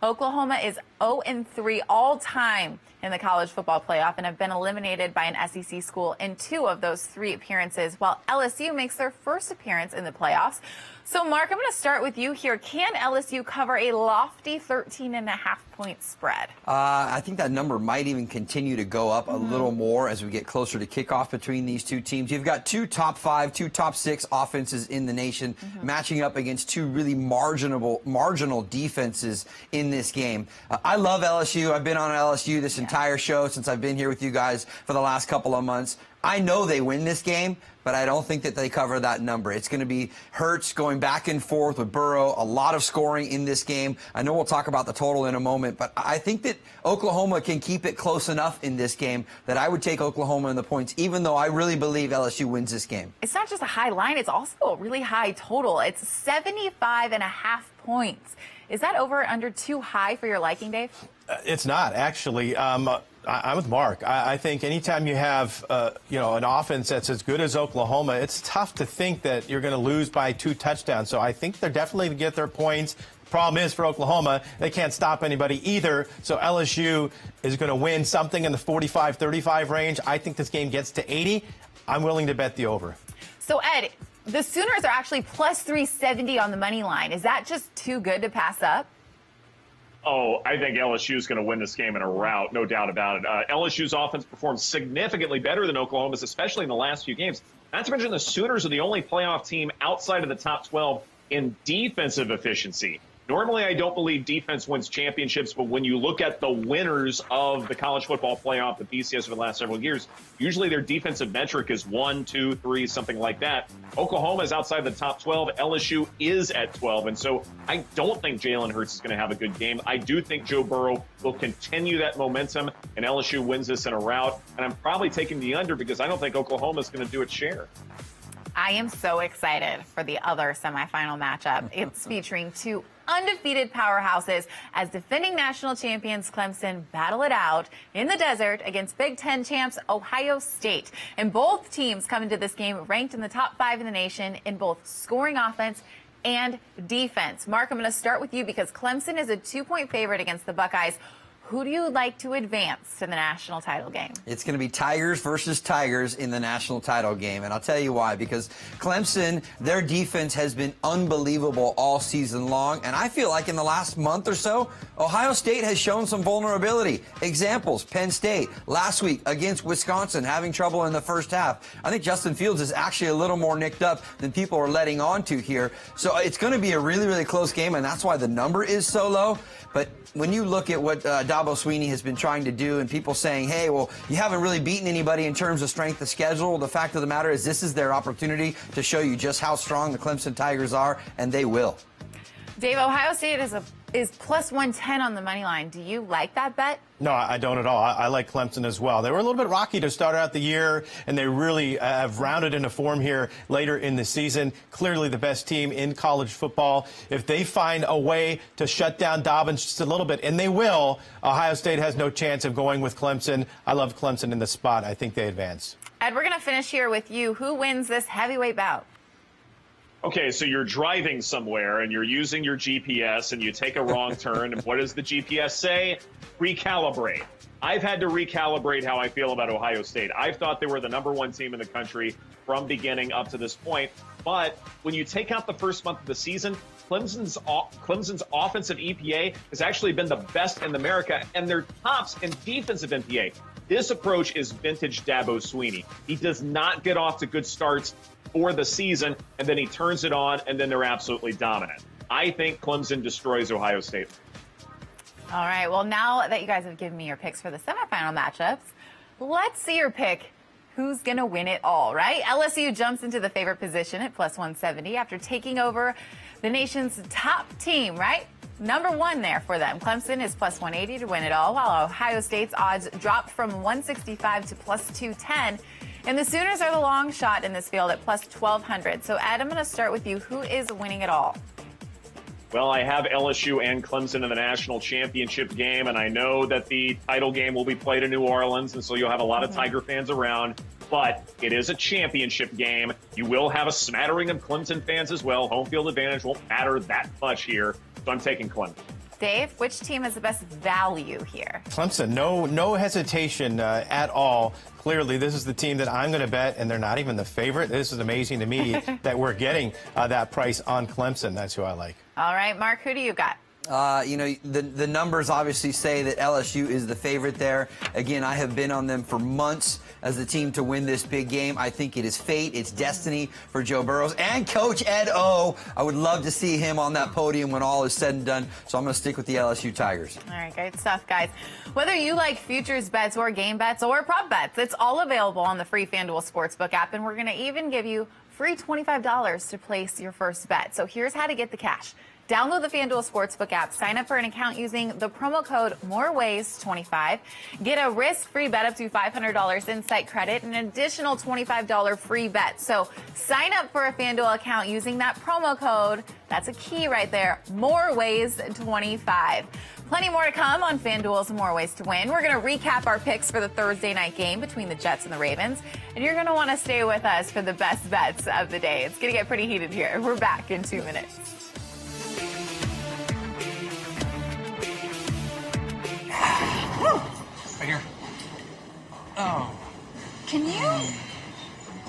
Oklahoma is 0-3 all-time in the college football playoff and have been eliminated by an SEC school in 2 of those 3 appearances, while LSU makes their first appearance in the playoffs. So, Mark, I'm going to start with you here. Can LSU cover a lofty 13.5-point spread? I think that number might even continue to go up a little more as we get closer to kickoff between these two teams. You've got 2 top 5, 2 top 6 offenses in the nation matching up against 2 really marginal defenses in this game. I love LSU. I've been on LSU this entire show since I've been here with you guys for the last couple of months. I know they win this game, but I don't think that they cover that number. It's going to be Hurts going back and forth with Burrow, a lot of scoring in this game. I know we'll talk about the total in a moment, but I think that Oklahoma can keep it close enough in this game that I would take Oklahoma in the points, even though I really believe LSU wins this game. It's not just a high line, it's also a really high total. It's 75.5 points. Is that over or under too high for your liking, Dave? It's not, actually. I'm with Mark. I think anytime you have, an offense that's as good as Oklahoma, it's tough to think that you're going to lose by 2 touchdowns. So I think they're definitely going to get their points. Problem is for Oklahoma, they can't stop anybody either. So LSU is going to win something in the 45-35 range. I think this game gets to 80. I'm willing to bet the over. So, Ed, the Sooners are actually plus 370 on the money line. Is that just too good to pass up? Oh, I think LSU is going to win this game in a rout, no doubt about it. LSU's offense performed significantly better than Oklahoma's, especially in the last few games. Not to mention the Sooners are the only playoff team outside of the top 12 in defensive efficiency. Normally, I don't believe defense wins championships, but when you look at the winners of the college football playoff, the BCS over the last several years, usually their defensive metric is 1, 2, 3, something like that. Oklahoma is outside the top 12. LSU is at 12. And so I don't think Jalen Hurts is going to have a good game. I do think Joe Burrow will continue that momentum, and LSU wins this in a rout. And I'm probably taking the under because I don't think Oklahoma is going to do its share. I am so excited for the other semifinal matchup. It's featuring 2 undefeated powerhouses as defending national champions Clemson battle it out in the desert against Big Ten champs Ohio State. And both teams come into this game ranked in the top 5 in the nation in both scoring offense and defense. Mark, I'm going to start with you because Clemson is a 2-point favorite against the Buckeyes. Who do you like to advance to the national title game? It's going to be Tigers versus Tigers in the national title game. And I'll tell you why. Because Clemson, their defense has been unbelievable all season long. And I feel like in the last month or so, Ohio State has shown some vulnerability. Examples, Penn State last week against Wisconsin, having trouble in the first half. I think Justin Fields is actually a little more nicked up than people are letting on to here. So it's going to be a really, really close game. And that's why the number is so low. But when you look at what Dabo Swinney has been trying to do and people saying, hey, well, you haven't really beaten anybody in terms of strength of schedule, the fact of the matter is this is their opportunity to show you just how strong the Clemson Tigers are, and they will. Dave, Ohio State is a is plus 110 on the money line. Do you like that bet? No, I don't at all. I like Clemson as well. They were a little bit rocky to start out the year, and they really have rounded into form here later in the season. Clearly the best team in college football. If they find a way to shut down Dobbins just a little bit, and they will, Ohio State has no chance of going with Clemson. I love Clemson in the spot. I think they advance. Ed, we're going to finish here with you. Who wins this heavyweight bout? Okay, so you're driving somewhere and you're using your GPS and you take a wrong turn. And what does the GPS say? Recalibrate. I've had to recalibrate how I feel about Ohio State. I've thought they were the #1 team in the country from beginning up to this point. But when you take out the first month of the season, Clemson's offensive EPA has actually been the best in America, and they're tops in defensive EPA. This approach is vintage Dabo Swinney. He does not get off to good starts for the season, and then he turns it on, and then they're absolutely dominant. I think Clemson destroys Ohio State. All right, well, now that you guys have given me your picks for the semifinal matchups, let's see your pick. Who's going to win it all, right? LSU jumps into the favorite position at plus 170 after taking over the nation's top team, right? #1 there for them. Clemson is plus 180 to win it all, while Ohio State's odds drop from 165 to plus 210. And the Sooners are the long shot in this field at plus 1,200. So, Ed, I'm going to start with you. Who is winning it all? Well, I have LSU and Clemson in the national championship game, and I know that the title game will be played in New Orleans, and so you'll have a lot of Tiger fans around. But it is a championship game. You will have a smattering of Clemson fans as well. Home field advantage won't matter that much here, so I'm taking Clemson. Dave, which team has the best value here? Clemson, no hesitation at all. Clearly, this is the team that I'm going to bet, and they're not even the favorite. This is amazing to me that we're getting that price on Clemson. That's who I like. All right, Mark, who do you got? The numbers obviously say that LSU is the favorite there. Again, I have been on them for months as the team to win this big game. I think it is fate, it's destiny for Joe Burrows and Coach Ed O. I would love to see him on that podium when all is said and done. So I'm going to stick with the LSU Tigers. All right, great stuff, guys. Whether you like futures bets or game bets or prop bets, it's all available on the free Fanduel Sportsbook app, and we're going to even give you free $25 to place your first bet. So here's how to get the cash. Download the Fanduel Sportsbook app, sign up for an account using the promo code MOREWAYS25, get a risk-free bet up to $500 in site credit, and an additional $25 free bet. So sign up for a Fanduel account using that promo code. That's a key right there, MOREWAYS25. Plenty more to come on Fanduel's More Ways to Win. We're going to recap our picks for the Thursday night game between the Jets and the Ravens, and you're going to want to stay with us for the best bets of the day. It's going to get pretty heated here. We're back in 2 minutes. Right here. Oh. Can you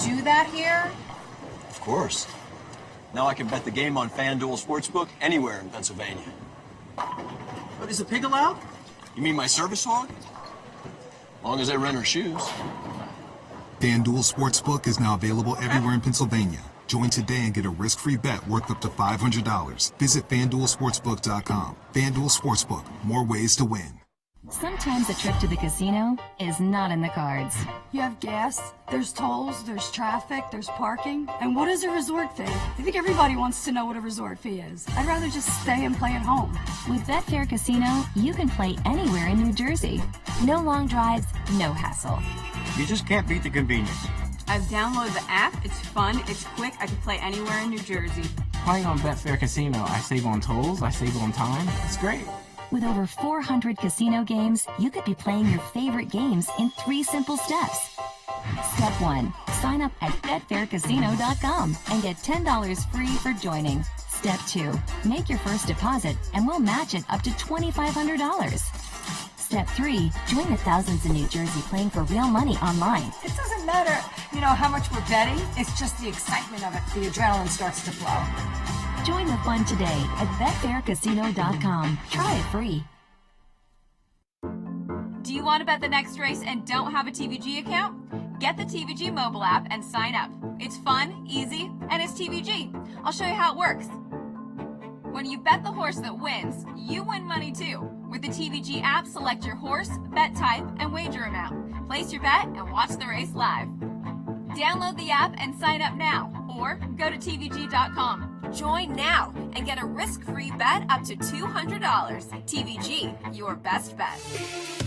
do that here? Of course. Now I can bet the game on Fanduel Sportsbook anywhere in Pennsylvania. But is the pig allowed? You mean my service hog? As long as I rent her shoes. FanDuel Sportsbook is now available everywhere in Pennsylvania. Join today and get a risk-free bet worth up to $500. Visit FanDuelSportsbook.com. FanDuel Sportsbook, more ways to win. Sometimes a trip to the casino is not in the cards. You have gas, there's tolls, there's traffic, there's parking. And what is a resort fee? I think everybody wants to know what a resort fee is. I'd rather just stay and play at home. With Betfair Casino, you can play anywhere in New Jersey. No long drives, no hassle. You just can't beat the convenience. I've downloaded the app. It's fun. It's quick. I can play anywhere in New Jersey. Playing on Betfair Casino, I save on tolls, I save on time. It's great. With over 400 casino games, you could be playing your favorite games in 3 simple steps. Step 1. Sign up at betfaircasino.com and get $10 free for joining. Step 2. Make your first deposit and we'll match it up to $2,500. Step 3. Join the thousands in New Jersey playing for real money online. It doesn't matter, how much we're betting. It's just the excitement of it. The adrenaline starts to flow. Join the fun today at betfaircasino.com. Try it free. Do you want to bet the next race and don't have a TVG account? Get the TVG mobile app and sign up. It's fun, easy, and it's TVG. I'll show you how it works. When you bet the horse that wins, you win money too. With the TVG app, select your horse, bet type, and wager amount. Place your bet and watch the race live. Download the app and sign up now, or go to TVG.com. Join now and get a risk-free bet up to $200. TVG, your best bet.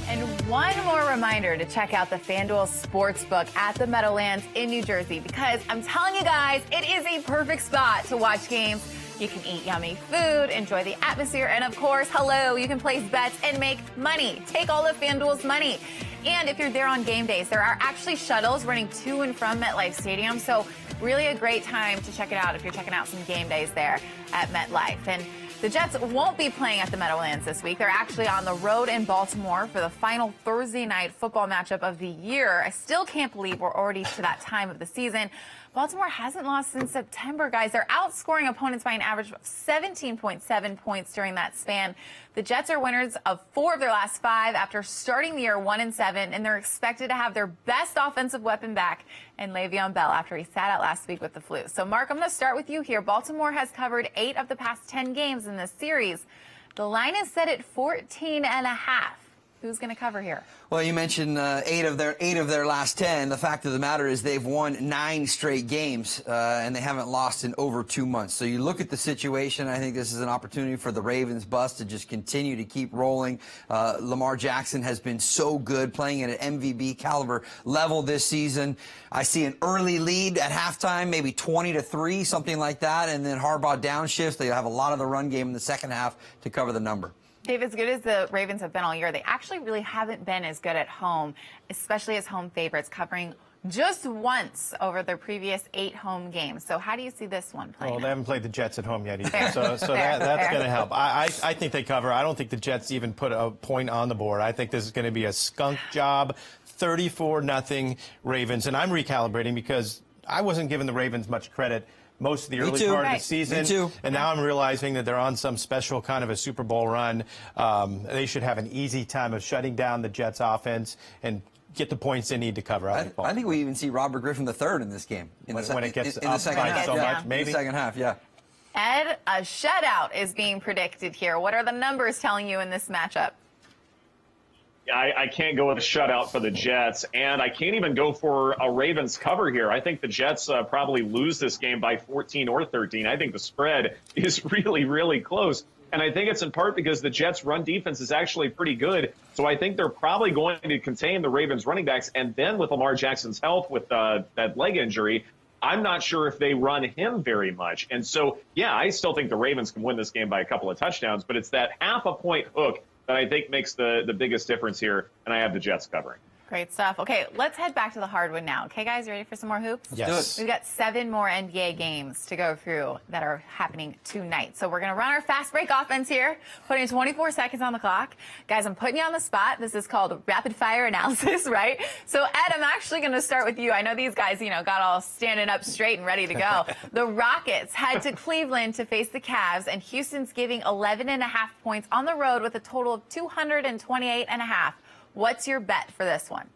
And one more reminder to check out the Fanduel Sportsbook at the Meadowlands in New Jersey, because I'm telling you guys, it is a perfect spot to watch games. You can eat yummy food, enjoy the atmosphere, and of course, you can place bets and make money. Take all of FanDuel's money. And if you're there on game days, there are actually shuttles running to and from MetLife Stadium. So really a great time to check it out if you're checking out some game days there at MetLife. And the Jets won't be playing at the Meadowlands this week. They're actually on the road in Baltimore for the final Thursday night football matchup of the year. I still can't believe we're already to that time of the season. Baltimore hasn't lost since September, guys. They're outscoring opponents by an average of 17.7 points during that span. The Jets are winners of 4 of their last 5 after starting the year 1-7, and they're expected to have their best offensive weapon back in Le'Veon Bell after he sat out last week with the flu. So, Mark, I'm going to start with you here. Baltimore has covered 8 of the past 10 games in this series. The line is set at 14.5. Who's going to cover here? Well, you mentioned 8 of their last 10. The fact of the matter is they've won 9 straight games, and they haven't lost in over 2 months. So you look at the situation. I think this is an opportunity for the Ravens bus to just continue to keep rolling. Lamar Jackson has been so good, playing at an MVP caliber level this season. I see an early lead at halftime, maybe 20-3, something like that, and then Harbaugh downshifts. They have a lot of the run game in the second half to cover the number. Dave, as good as the Ravens have been all year, they actually really haven't been as good at home, especially as home favorites, covering just once over their previous 8 home games. So how do you see this one playing? Well, they haven't played the Jets at home yet either, Fair. so that's going to help. I think they cover. I don't think the Jets even put a point on the board. I think this is going to be a skunk job, 34-0 Ravens. And I'm recalibrating because I wasn't giving the Ravens much credit most of the early part of the season. Me too. And now I'm realizing that they're on some special kind of a Super Bowl run. They should have an easy time of shutting down the Jets offense and get the points they need to cover. I think we even see Robert Griffin III in this game. When it gets in the second half. so much, maybe. In the second half, yeah. Ed, a shutout is being predicted here. What are the numbers telling you in this matchup? I can't go with a shutout for the Jets, and I can't even go for a Ravens cover here. I think the Jets probably lose this game by 14 or 13. I think the spread is really, really close. And I think it's in part because the Jets' run defense is actually pretty good. So I think they're probably going to contain the Ravens' running backs. And then with Lamar Jackson's health with that leg injury, I'm not sure if they run him very much. And so, yeah, I still think the Ravens can win this game by a couple of touchdowns. But it's that half-a-point hook that I think makes the biggest difference here, and I have the Jets covering. Great stuff. Okay, let's head back to the hardwood now. Okay, guys, you ready for some more hoops? Yes. We've got 7 more NBA games to go through that are happening tonight. So we're going to run our fast break offense here, putting 24 seconds on the clock. Guys, I'm putting you on the spot. This is called rapid fire analysis, right? So, Ed, I'm actually going to start with you. I know these guys, got all standing up straight and ready to go. The Rockets head to Cleveland to face the Cavs, and Houston's giving 11.5 points on the road with a total of 228.5. What's your bet for this one?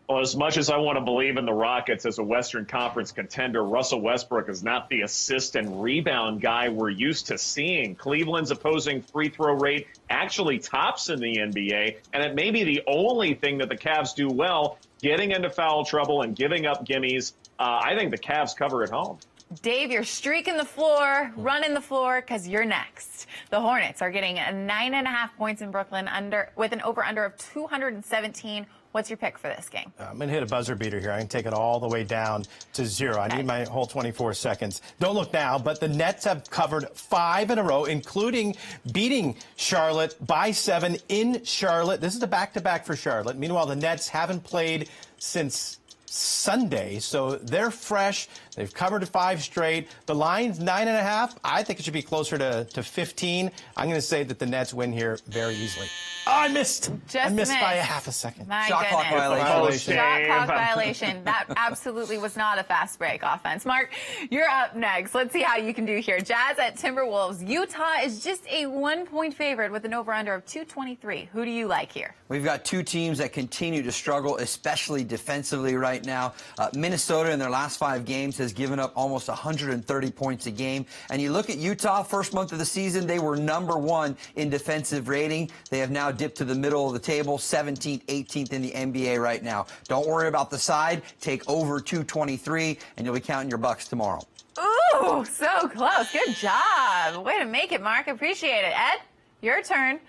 Well, as much as I want to believe in the Rockets as a Western Conference contender, Russell Westbrook is not the assist and rebound guy we're used to seeing. Cleveland's opposing free throw rate actually tops in the NBA, and it may be the only thing that the Cavs do well, getting into foul trouble and giving up gimmies. I think the Cavs cover at home. Dave, you're streaking the floor, running the floor, because you're next. The Hornets are getting 9.5 points in Brooklyn with an over-under of 217. What's your pick for this game? I'm going to hit a buzzer beater here. I can take it all the way down to 0. I need my whole 24 seconds. Don't look now, but the Nets have covered 5 in a row, including beating Charlotte by 7 in Charlotte. This is the back-to-back for Charlotte. Meanwhile, the Nets haven't played since Sunday, so they're fresh. They've covered 5 straight. The line's 9.5. I think it should be closer to 15. I'm going to say that the Nets win here very easily. Oh, I missed. I missed by a half a second. My Shot clock goodness. violation. Shot clock violation. That absolutely was not a fast break offense. Mark, you're up next. Let's see how you can do here. Jazz at Timberwolves. Utah is just a 1-point favorite with an over-under of 223. Who do you like here? We've got 2 teams that continue to struggle, especially defensively right now. Minnesota in their last 5 games has given up almost 130 points a game. And you look at Utah, first month of the season, they were #1 in defensive rating. They have now dipped to the middle of the table, 17th, 18th in the NBA right now. Don't worry about the side. Take over 223, and you'll be counting your bucks tomorrow. Ooh, so close. Good job. Way to make it, Mark. Appreciate it. Ed, your turn.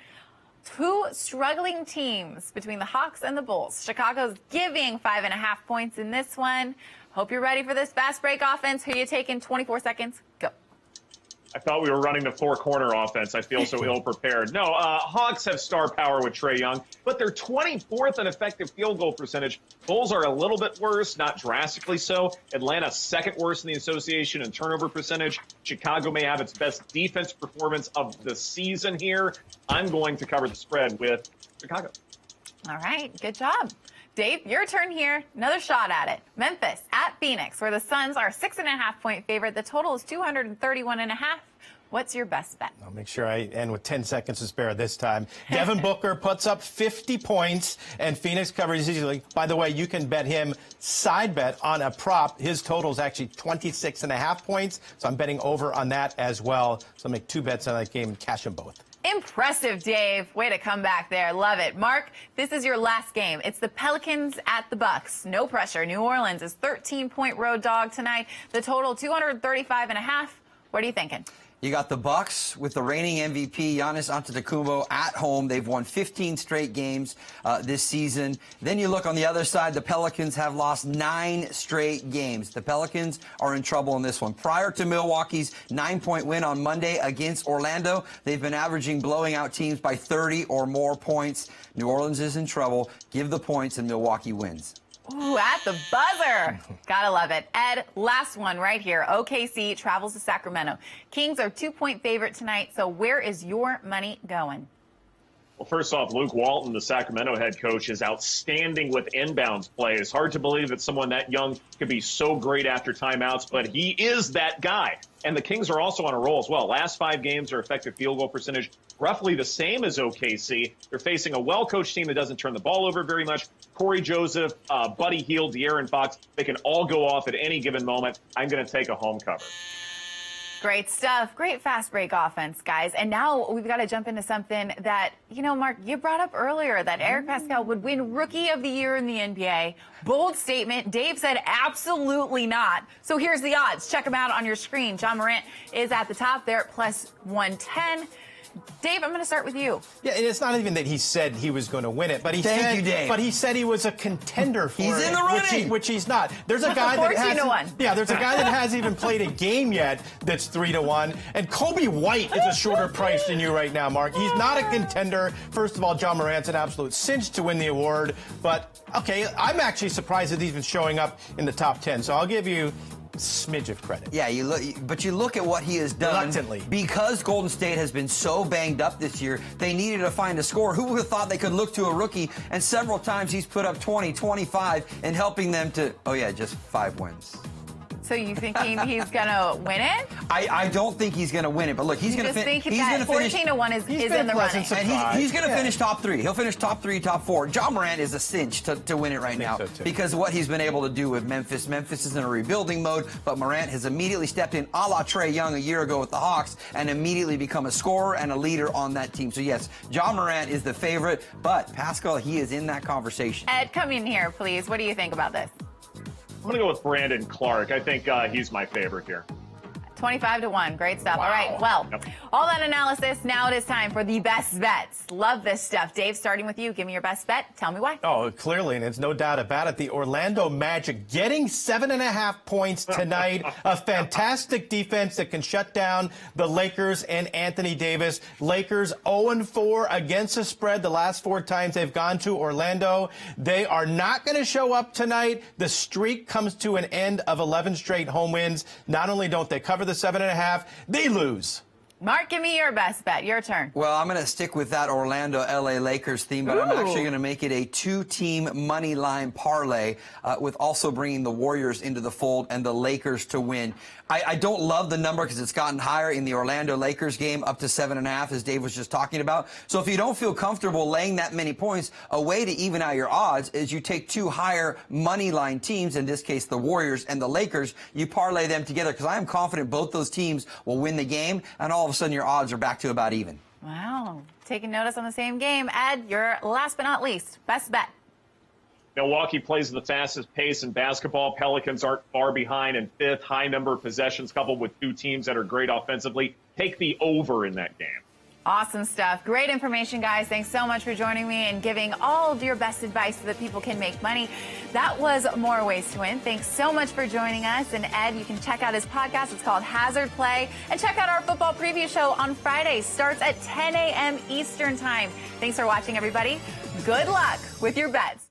Two struggling teams between the Hawks and the Bulls. Chicago's giving 5.5 points in this one. Hope you're ready for this fast break offense. Who you taking? 24 seconds. Go. I thought we were running the four-corner offense. I feel so ill-prepared. No, Hawks have star power with Trae Young, but they're 24th in effective field goal percentage. Bulls are a little bit worse, not drastically so. Atlanta second worst in the association in turnover percentage. Chicago may have its best defense performance of the season here. I'm going to cover the spread with Chicago. All right, good job. Dave, your turn here. Another shot at it. Memphis at Phoenix, where the Suns are 6.5-point favorite. The total is 231.5. What's your best bet? I'll make sure I end with 10 seconds to spare this time. Devin Booker puts up 50 points, and Phoenix covers easily. By the way, you can bet him side bet on a prop. His total is actually 26.5 points, so I'm betting over on that as well. So I'll make two bets on that game and cash them both. Impressive, Dave. Way to come back there. Love it. Mark, this is your last game. It's the Pelicans at the Bucks. No pressure. New Orleans is 13-point road dog tonight. The total 235.5. What are you thinking? You got the Bucks with the reigning MVP Giannis Antetokounmpo at home. They've won 15 straight games this season. Then you look on the other side, the Pelicans have lost 9 straight games. The Pelicans are in trouble in this one. Prior to Milwaukee's 9-point win on Monday against Orlando, they've been averaging blowing out teams by 30 or more points. New Orleans is in trouble. Give the points and Milwaukee wins. Ooh, at the buzzer. Gotta love it. Ed, last one right here. OKC travels to Sacramento. Kings are 2-point favorite tonight, so where is your money going? Well, first off, Luke Walton, the Sacramento head coach, is outstanding with inbounds play. It's hard to believe that someone that young could be so great after timeouts, but he is that guy. And the Kings are also on a roll as well. Last 5 games are effective field goal percentage roughly the same as OKC. They're facing a well-coached team that doesn't turn the ball over very much. Corey Joseph, Buddy Hield, De'Aaron Fox, they can all go off at any given moment. I'm going to take a home cover. Great stuff. Great fast break offense, guys. And now we've got to jump into something that, you know, Mark, you brought up earlier, that Eric Pascal would win Rookie of the Year in the NBA. Bold statement. Dave said absolutely not. So here's the odds. Check them out on your screen. John Morant is at the top there at plus 110. Dave, I'm going to start with you. Yeah, and it's not even that he said he was going to win it, but he Thank said, you, Dave. But he said he was a contender for it. He's in the running, which he's not. There's a guy that hasn't. Yeah, there's a guy that hasn't even played a game yet that's 3-1, and Kobe White is a shorter price than you right now, Mark. He's not a contender. First of all, John Morant's an absolute cinch to win the award, but okay, I'm actually surprised that he's even showing up in the top 10. So I'll give you smidge of credit. Yeah, you look at what he has done. Reluctantly. Because Golden State has been so banged up this year, they needed to find a scorer. Who would have thought they could look to a rookie? And several times he's put up 20, 25, and helping them to, just 5 wins. So you thinking he's going to win it? I don't think he's going to win it, but look, he's going to finish. He's going to finish. 14-1 is in the running. And he's going to finish top 3. He'll finish top 3, top 4. John Morant is a cinch to win it right now because of what he's been able to do with Memphis. Memphis is in a rebuilding mode, but Morant has immediately stepped in a la Trae Young a year ago with the Hawks and immediately become a scorer and a leader on that team. So yes, John Morant is the favorite, but Pascal, he is in that conversation. Ed, come in here, please. What do you think about this? I'm going to go with Brandon Clark. I think he's my favorite here. 25-1. Great stuff. Wow. All right. Well, all that analysis. Now it is time for the best bets. Love this stuff. Dave, starting with you. Give me your best bet. Tell me why. Oh, clearly, and there's no doubt about it. The Orlando Magic getting 7.5 points tonight. A fantastic defense that can shut down the Lakers and Anthony Davis. Lakers 0-4 against the spread the last 4 times they've gone to Orlando. They are not going to show up tonight. The streak comes to an end of 11 straight home wins. Not only don't they cover the 7.5, they lose. Mark, give me your best bet. Your turn. Well, I'm going to stick with that Orlando-LA Lakers theme, but I'm actually going to make it a 2-team money line parlay with also bringing the Warriors into the fold and the Lakers to win. I don't love the number because it's gotten higher in the Orlando-Lakers game, up to 7.5, as Dave was just talking about. So if you don't feel comfortable laying that many points, a way to even out your odds is you take 2 higher money line teams, in this case the Warriors and the Lakers, you parlay them together because I am confident both those teams will win the game, and all of a sudden your odds are back to about even. Wow. Taking notice on the same game. Ed, your last but not least, best bet. Milwaukee plays the fastest pace in basketball. Pelicans aren't far behind in fifth. High number of possessions coupled with two teams that are great offensively. Take the over in that game. Awesome stuff. Great information, guys. Thanks so much for joining me and giving all of your best advice so that people can make money. That was More Ways to Win. Thanks so much for joining us. And Ed, you can check out his podcast. It's called Hazard Play. And check out our football preview show on Friday. Starts at 10 a.m. Eastern Time. Thanks for watching, everybody. Good luck with your bets.